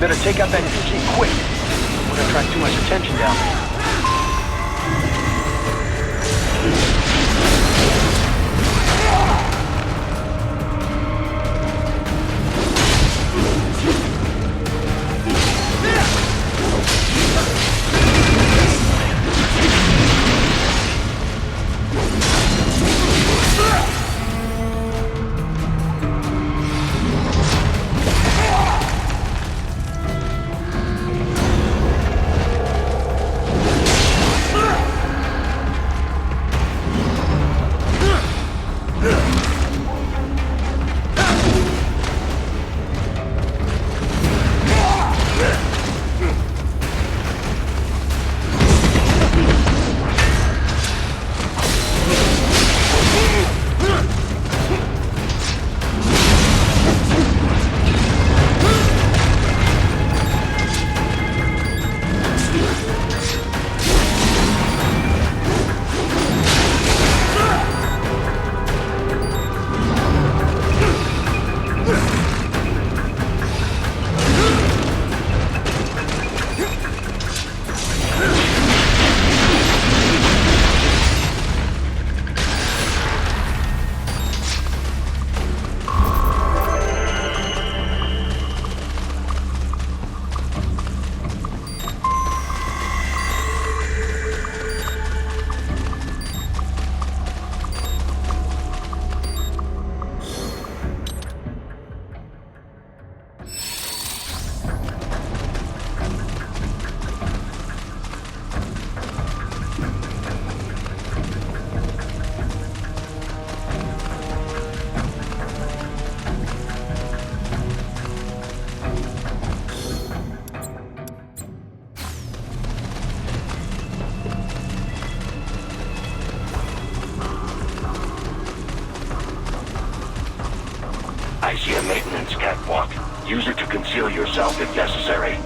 Better take out that UG quick. Would attract too much attention down there. I see a maintenance catwalk. Use it to conceal yourself if necessary.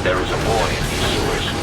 There is a boy in these sewers.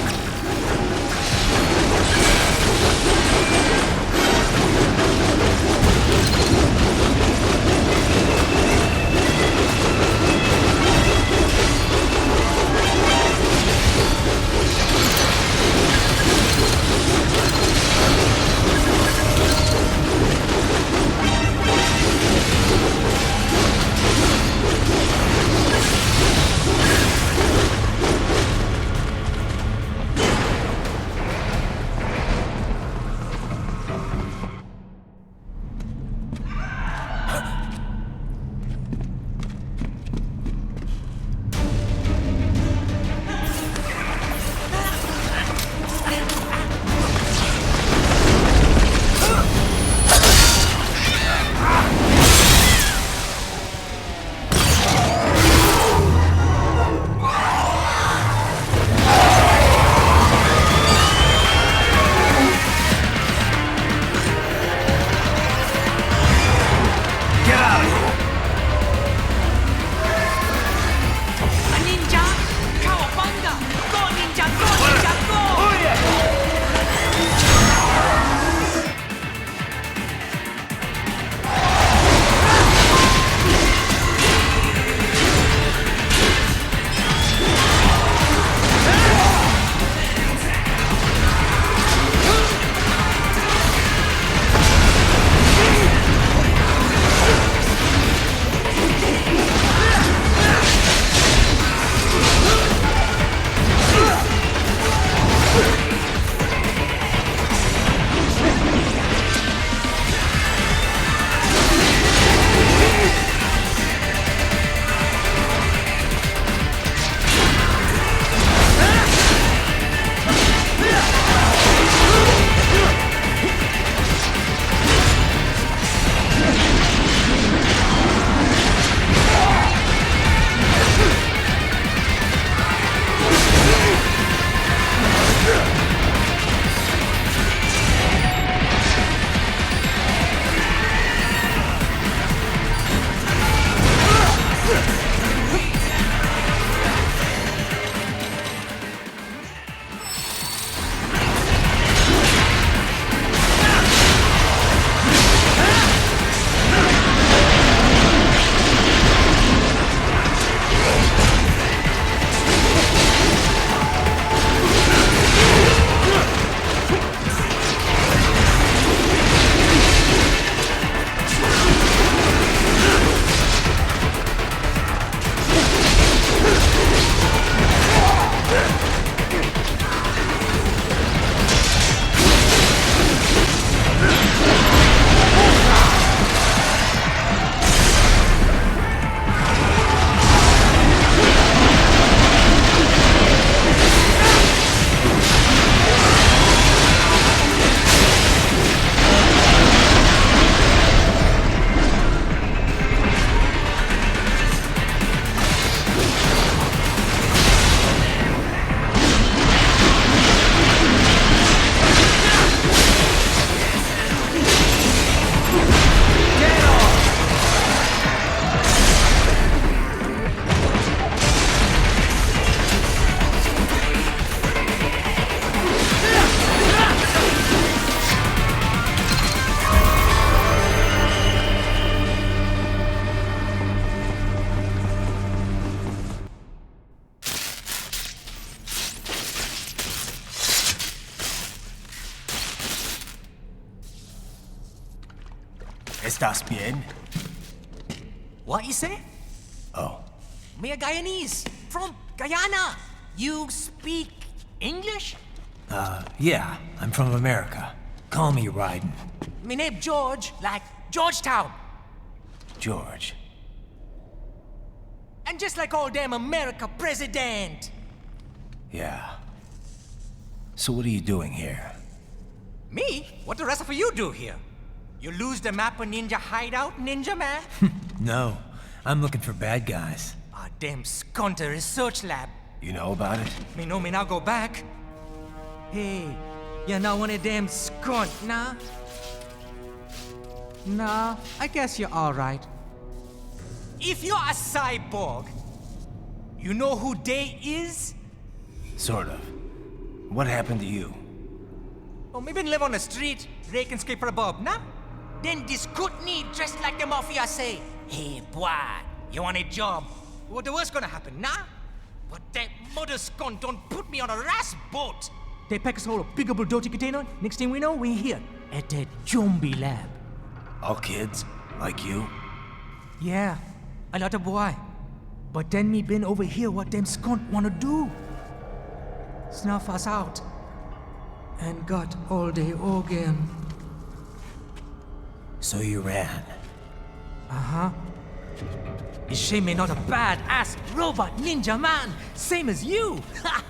¿Estás bien? What you say? Oh. Me a Guyanese from Guyana. You speak English? Yeah, I'm from America. Call me Ryden. Me name George, like Georgetown. George. And just like all damn America president. Yeah. So what are you doing here? Me? What the rest of you do here? You lose the map of Ninja Hideout, Ninja Man? No, I'm looking for bad guys. Ah, damn Skunter research lab. You know about it? Me know me now go back. Hey, you're not one of them skunt, nah? Nah, I guess you're alright. If you're a cyborg, you know who they is? Sort of. What happened to you? Oh, maybe live on the street, rake and scrape for a bob, nah? Then this good need dressed like the mafia say, "Hey, boy, you want a job?" What the worst gonna happen, nah? But that mother scum don't put me on a ras boat. They pack us all a big old dirty container. Next thing we know, we're here at that zombie lab. All kids? Like you? Yeah, a lot of boy. But then me been over here what them skunt wanna do. Snuff us out. And got all the organ. So you ran? Uh-huh. Is she me not a bad-ass robot ninja man, same as you? Ha!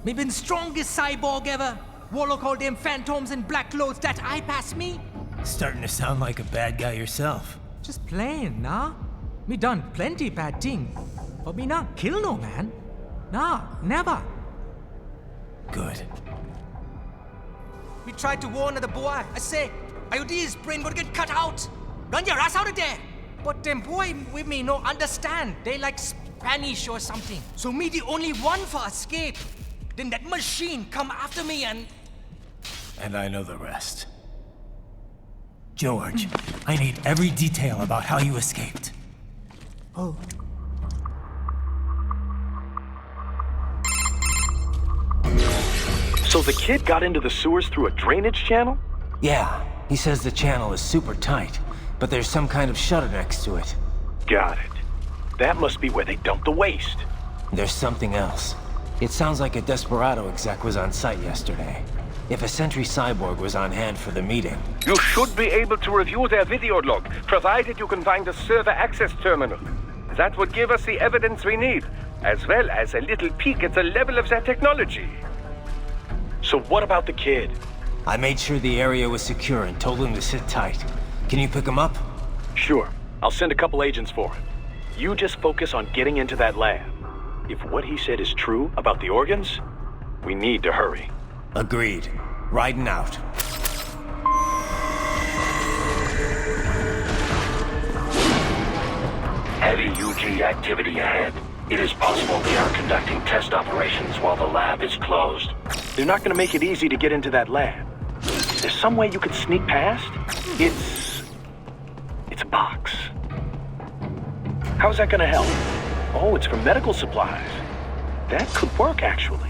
Me been strongest cyborg ever. Warlock all them phantoms in black clothes that eye pass me. Starting to sound like a bad guy yourself. Just plain, nah? Me done plenty bad thing. But me not kill no man. Nah, never. Good. We tried to warn the boy. I say, IOD's brain gonna get cut out. Run your ass out of there. But them boy with me no understand. They like Spanish or something. So me the only one for escape. Then that machine come after me and... And I know the rest. George, I need every detail about how you escaped. Oh. So the kid got into the sewers through a drainage channel? Yeah, he says the channel is super tight, but there's some kind of shutter next to it. Got it. That must be where they dumped the waste. There's something else. It sounds like a Desperado exec was on site yesterday. If a Sentry Cyborg was on hand for the meeting... You should be able to review their video log, provided you can find the server access terminal. That would give us the evidence we need, as well as a little peek at the level of their technology. So what about the kid? I made sure the area was secure and told him to sit tight. Can you pick him up? Sure. I'll send a couple agents for him. You just focus on getting into that lab. If what he said is true about the organs, we need to hurry. Agreed. Riding out. Heavy UG activity ahead. It is possible they are conducting test operations while the lab is closed. They're not going to make it easy to get into that lab. There's some way you could sneak past? It's a box. How's that going to help? Oh, it's for medical supplies. That could work, actually.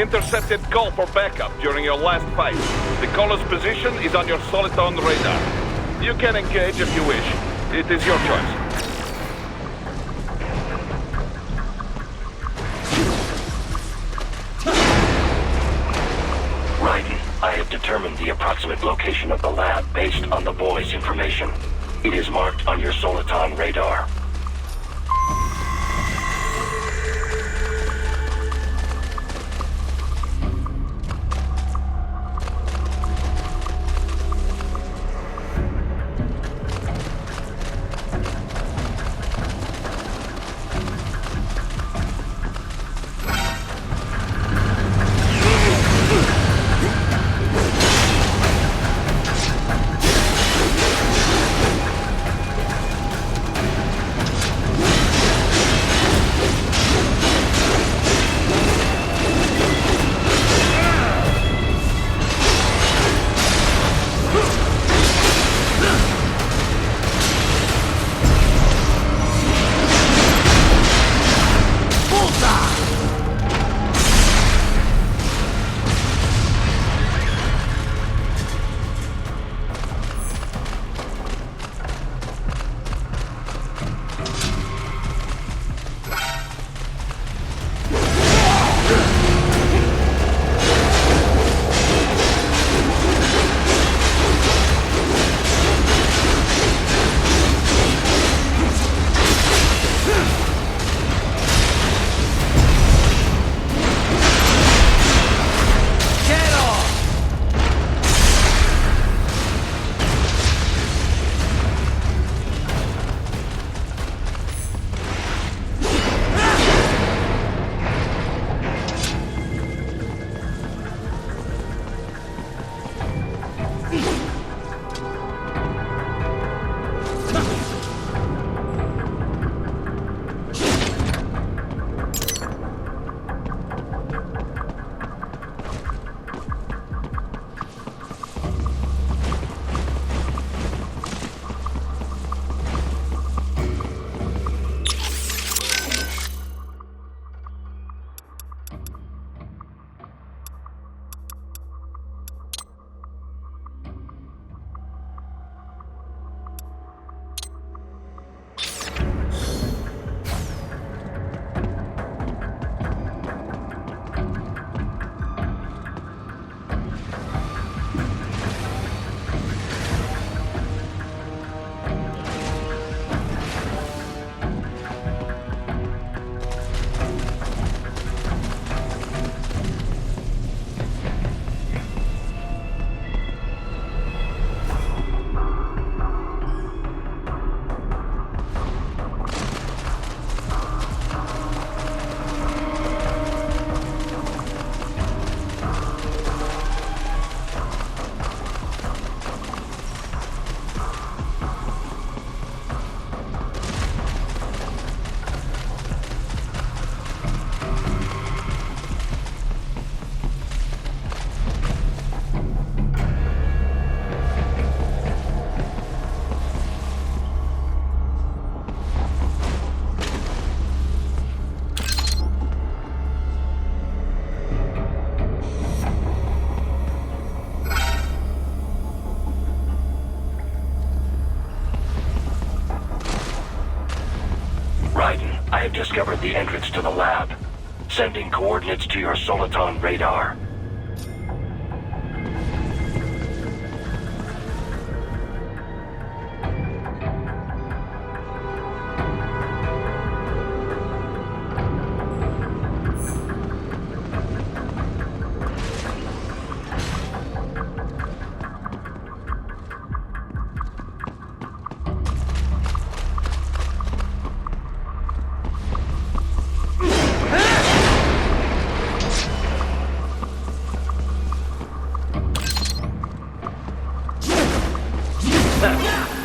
intercepted call for backup during your last fight. The caller's position is on your Soliton radar. You can engage if you wish. It is your choice. Raiden, I have determined the approximate location of the lab based on the boy's information. It is marked on your Soliton radar. I have discovered the entrance to the lab. Sending coordinates to your Soliton radar.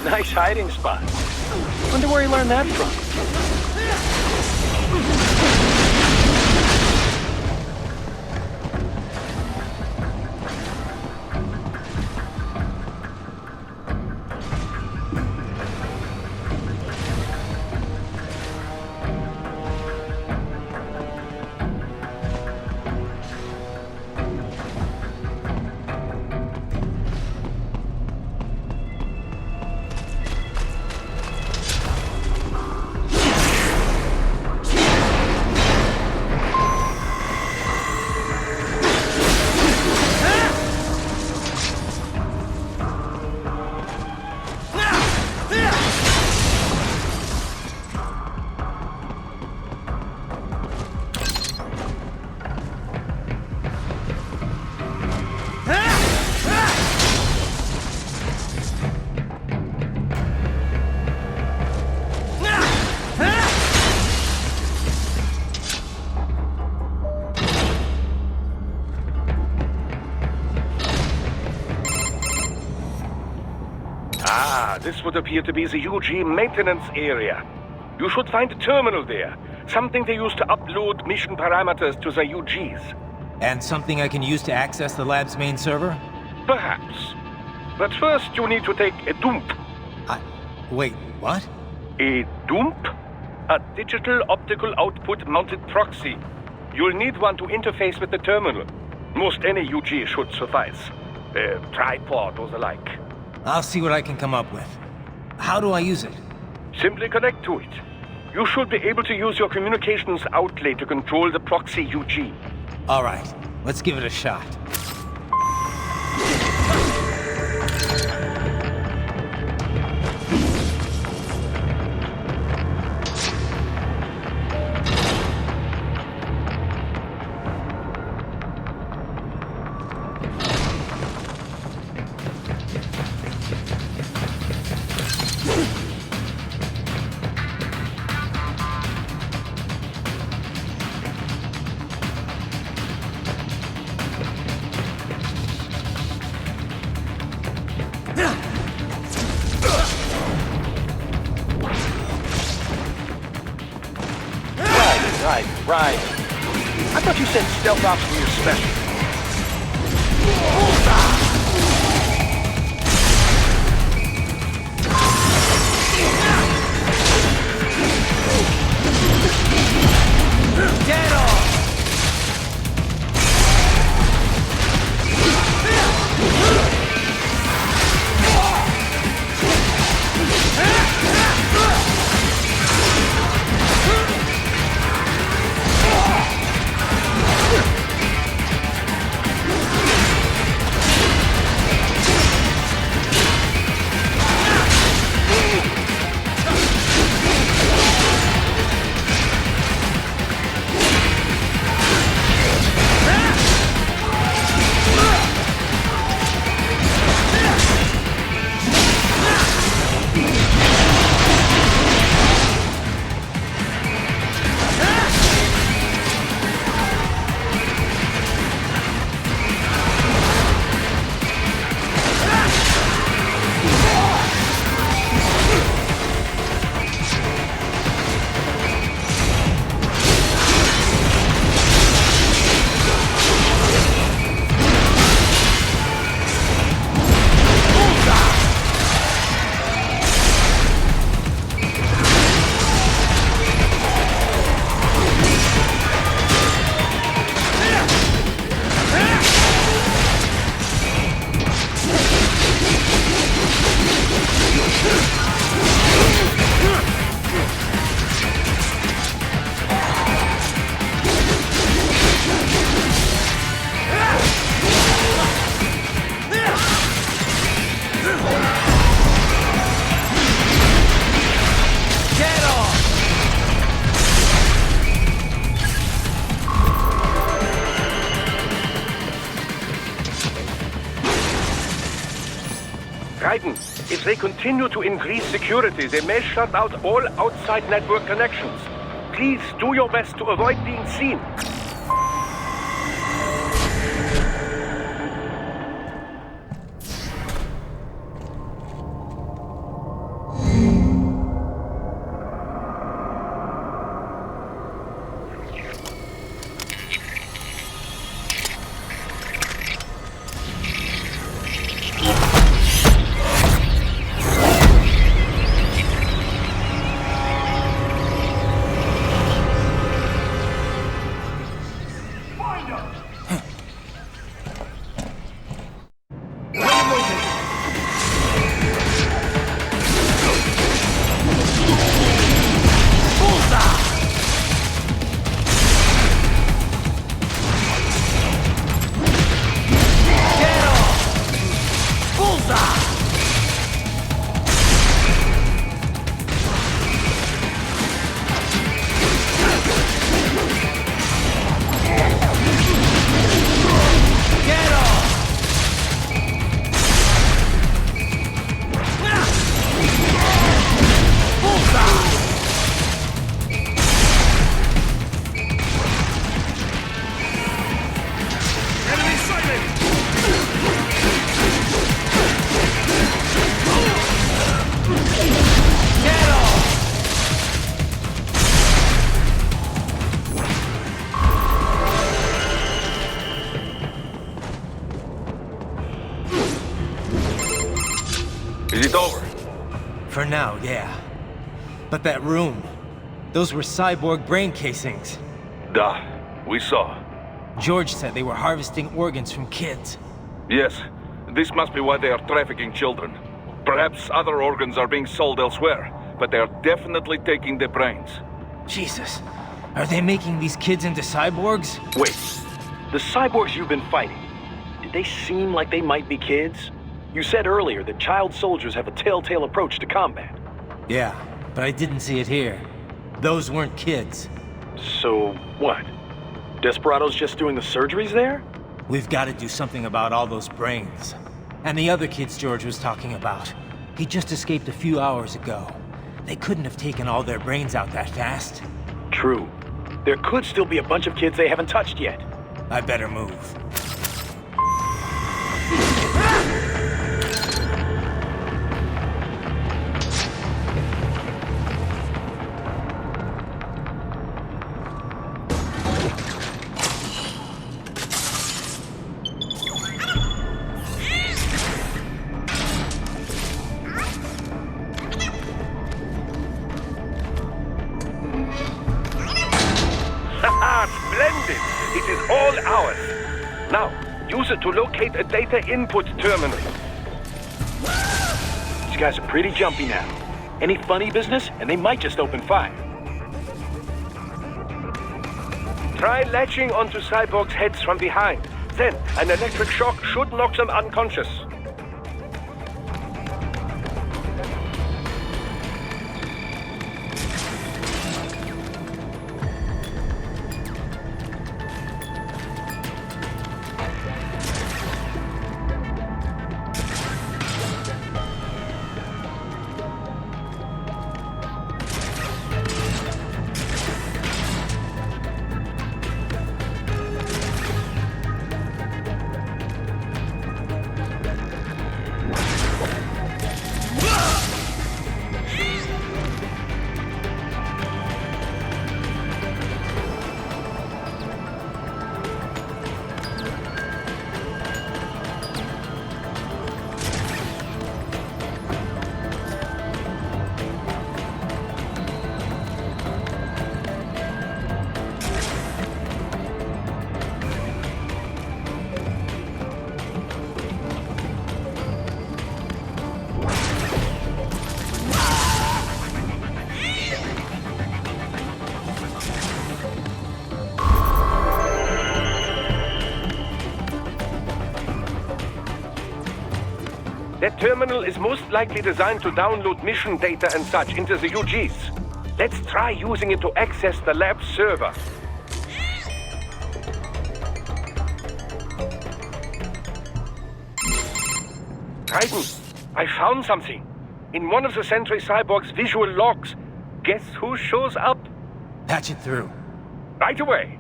Nice hiding spot. Wonder where he learned that from. this would appear to be the UG maintenance area. You should find a terminal there. Something they use to upload mission parameters to the UGs. And something I can use to access the lab's main server? Perhaps. But first you need to take a dump. Wait, what? A dump? A digital optical output mounted proxy. You'll need one to interface with the terminal. Most any UG should suffice. A tripod or the like. I'll see what I can come up with. How do I use it? Simply connect to it. You should be able to use your communications outlet to control the proxy UG. All right, let's give it a shot. Right. I thought you said stealth ops were your specialty. Get off! Raiden, if they continue to increase security, they may shut out all outside network connections. Please do your best to avoid being seen. now, yeah. But that room, those were cyborg brain casings. Duh, we saw. George said they were harvesting organs from kids. Yes, this must be why they are trafficking children. Perhaps other organs are being sold elsewhere, but they are definitely taking their brains. Jesus, are they making these kids into cyborgs? Wait, the cyborgs you've been fighting, did they seem like they might be kids? You said earlier that child soldiers have a telltale approach to combat. Yeah, but I didn't see it here. Those weren't kids. So, what? Desperado's just doing the surgeries there? We've got to do something about all those brains. And the other kids George was talking about. He just escaped a few hours ago. They couldn't have taken all their brains out that fast. True. There could still be a bunch of kids they haven't touched yet. I better move. Splendid! It is all ours. Now, use it to locate a data input terminal. These guys are pretty jumpy now. Any funny business, and they might just open fire. Try latching onto cyborgs' heads from behind. Then, an electric shock should knock them unconscious. That terminal is most likely designed to download mission data and such into the UGs. Let's try using it to access the lab server. Raiden, I found something. In one of the Sentry Cyborg's visual logs. Guess who shows up? Patch it through. Right away.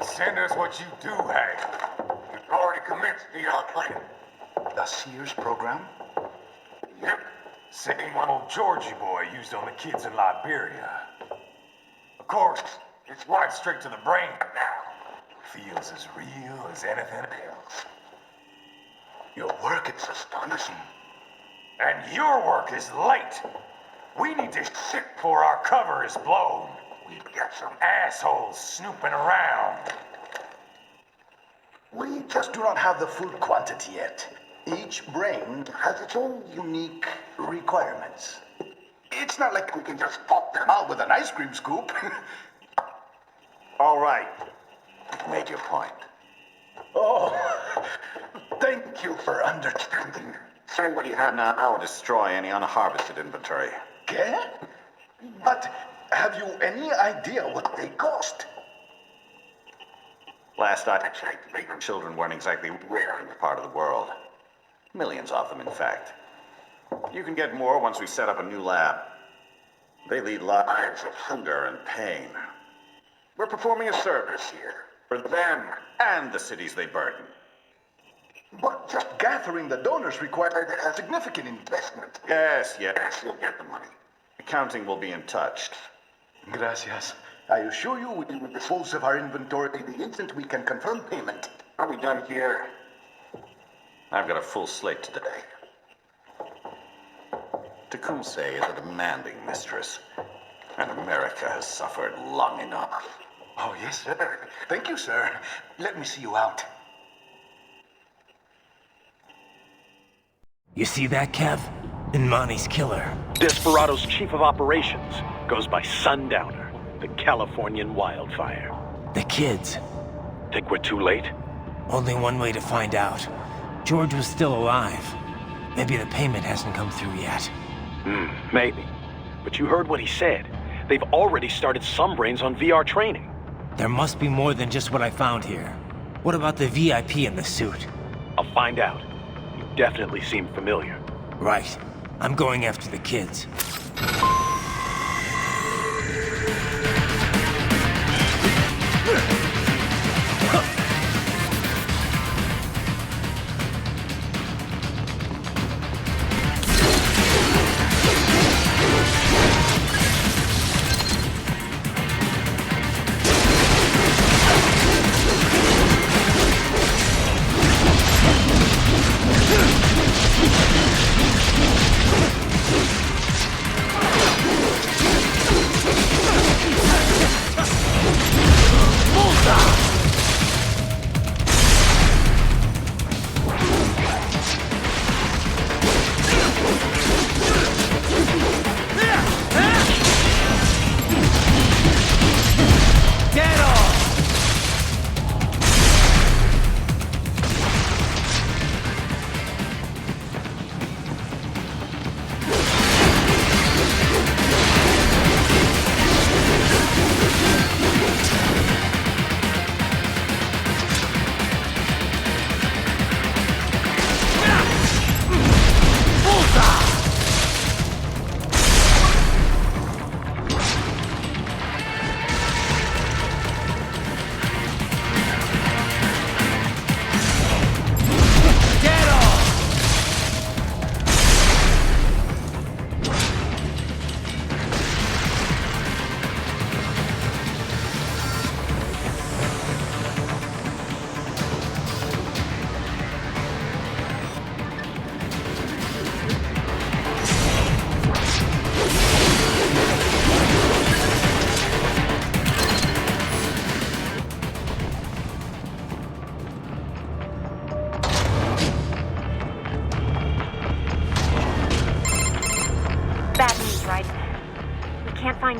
Send us what you do have. You've already commenced the plan. The Sears program? Yep. Same one old Georgie boy used on the kids in Liberia. Of course, it's wired straight to the brain now. Feels as real as anything else. Your work is astonishing. And your work is late. We need to shit before our cover is blown. We've got some assholes snooping around. We just do not have the full quantity yet. Each brain has its own unique requirements. It's not like we can just pop them out with an ice cream scoop. All right. You've made your point. Oh, thank you for understanding. Send what you have now. I'll destroy any unharvested inventory. Okay? But have you any idea what they cost? Last I checked, children weren't exactly rare in the part of the world. Millions of them, in fact. You can get more once we set up a new lab. They lead lives of hunger and pain. We're performing a service here for them and the cities they burden. But just gathering the donors required a significant investment. Yes, you'll get the money. Accounting will be in touch. Gracias. I assure you we will dispose of our inventory the instant we can confirm payment. Are we done here? I've got a full slate today. Tecumseh is a demanding mistress, and America has suffered long enough. Oh, yes, sir. Thank you, sir. Let me see you out. You see that, Kev? Imani's killer. Desperado's chief of operations goes by Sundowner, the Californian wildfire. The kids. Think we're too late? Only one way to find out. George was still alive. Maybe the payment hasn't come through yet. Maybe. But you heard what he said. They've already started some brains on VR training. There must be more than just what I found here. What about the VIP in the suit? I'll find out. You definitely seem familiar. Right. I'm going after the kids.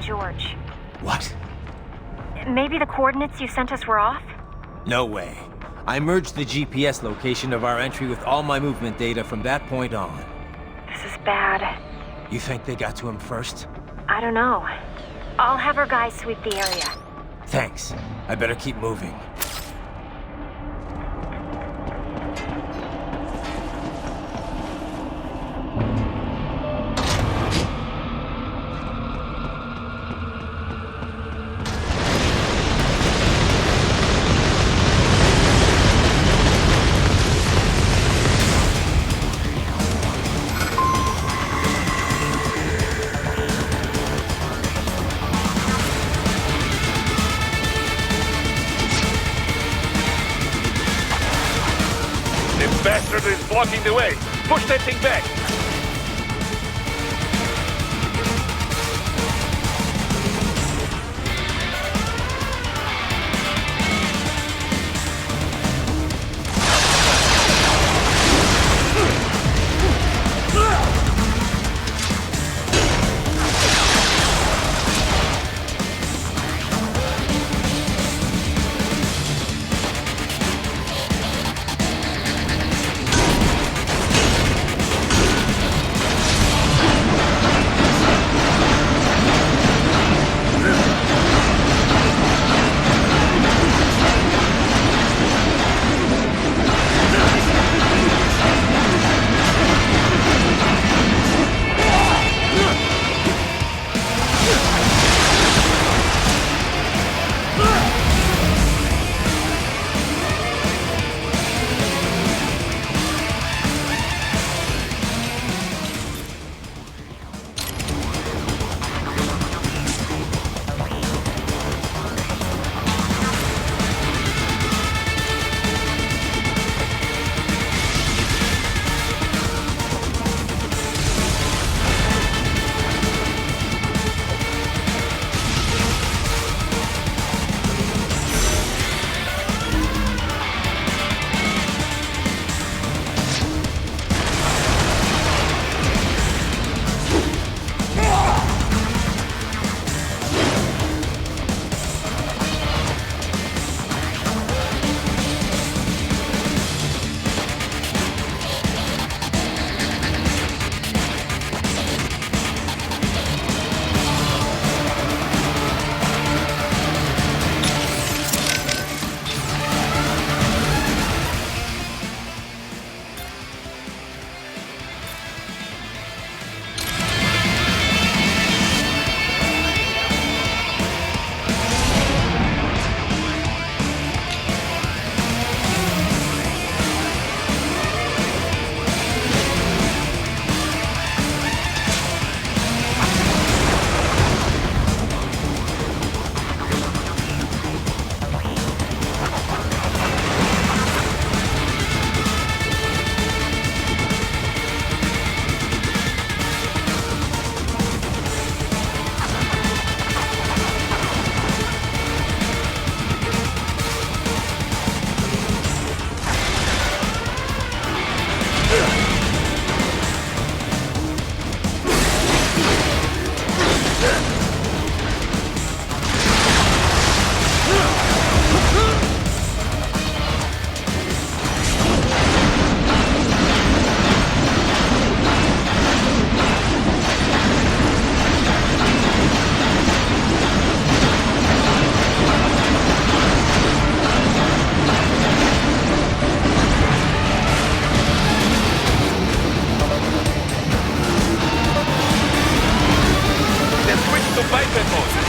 George. What? Maybe the coordinates you sent us were off? No way. I merged the GPS location of our entry with all my movement data from that point on. This is bad. You think they got to him first? I don't know. I'll have our guys sweep the area. Thanks. I better keep moving. Bastard is blocking the way. Push that thing back.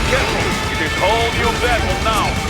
careful. It is whole new battle now.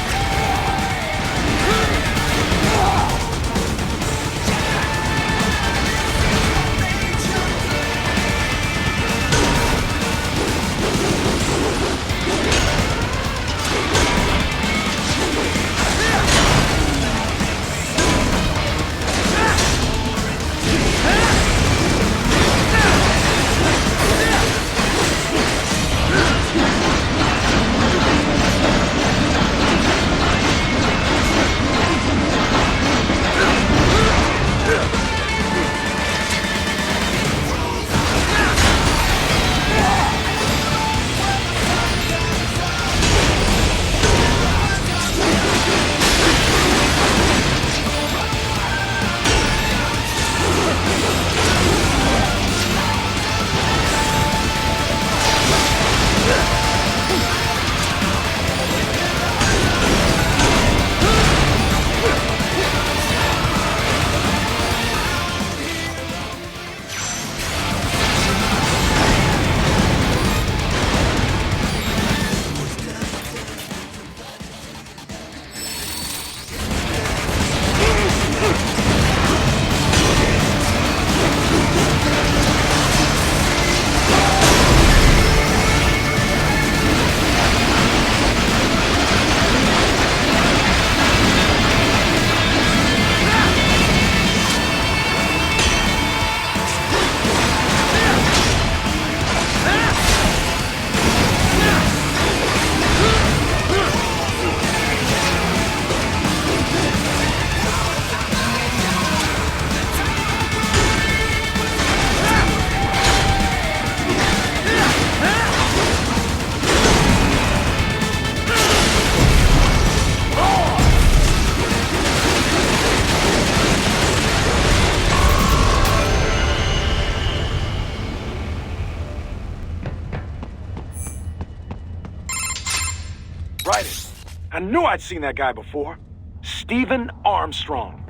I knew I'd seen that guy before. Stephen Armstrong.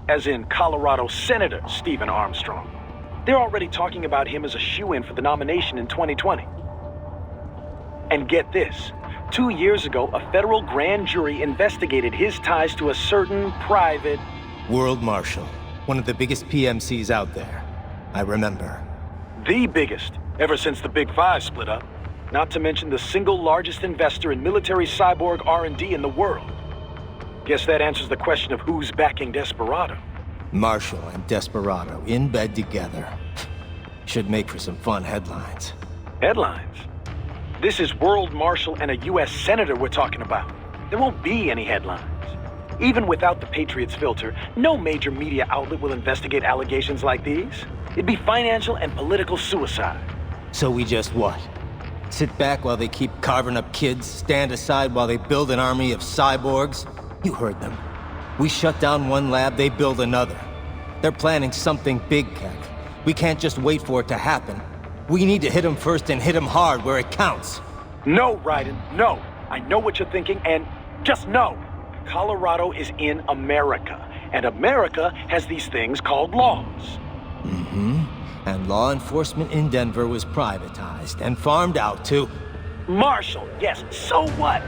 As in Colorado Senator Stephen Armstrong. They're already talking about him as a shoo-in for the nomination in 2020. And get this. 2 years ago, a federal grand jury investigated his ties to a certain private... World Marshal. One of the biggest PMCs out there. I remember. The biggest, ever since the Big Five split up. Not to mention the single largest investor in military cyborg R&D in the world. Guess that answers the question of who's backing Desperado. Marshall and Desperado in bed together. Should make for some fun headlines. Headlines? This is World Marshal and a U.S. Senator we're talking about. There won't be any headlines. Even without the Patriots filter, no major media outlet will investigate allegations like these. It'd be financial and political suicide. So we just what? Sit back while they keep carving up kids, stand aside while they build an army of cyborgs? You heard them. We shut down one lab, they build another. They're planning something big, Kev. We can't just wait for it to happen. We need to hit them first and hit them hard where it counts. No, Raiden, no. I know what you're thinking, and just know. Colorado is in America, and America has these things called laws. Mm-hmm. And law enforcement in Denver was privatized and farmed out to... Marshall, yes, so what?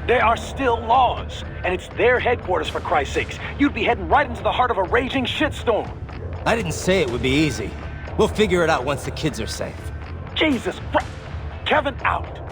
There are still laws, and it's their headquarters for Christ's sakes. You'd be heading right into the heart of a raging shitstorm. I didn't say it would be easy. We'll figure it out once the kids are safe. Jesus Christ! Kevin out!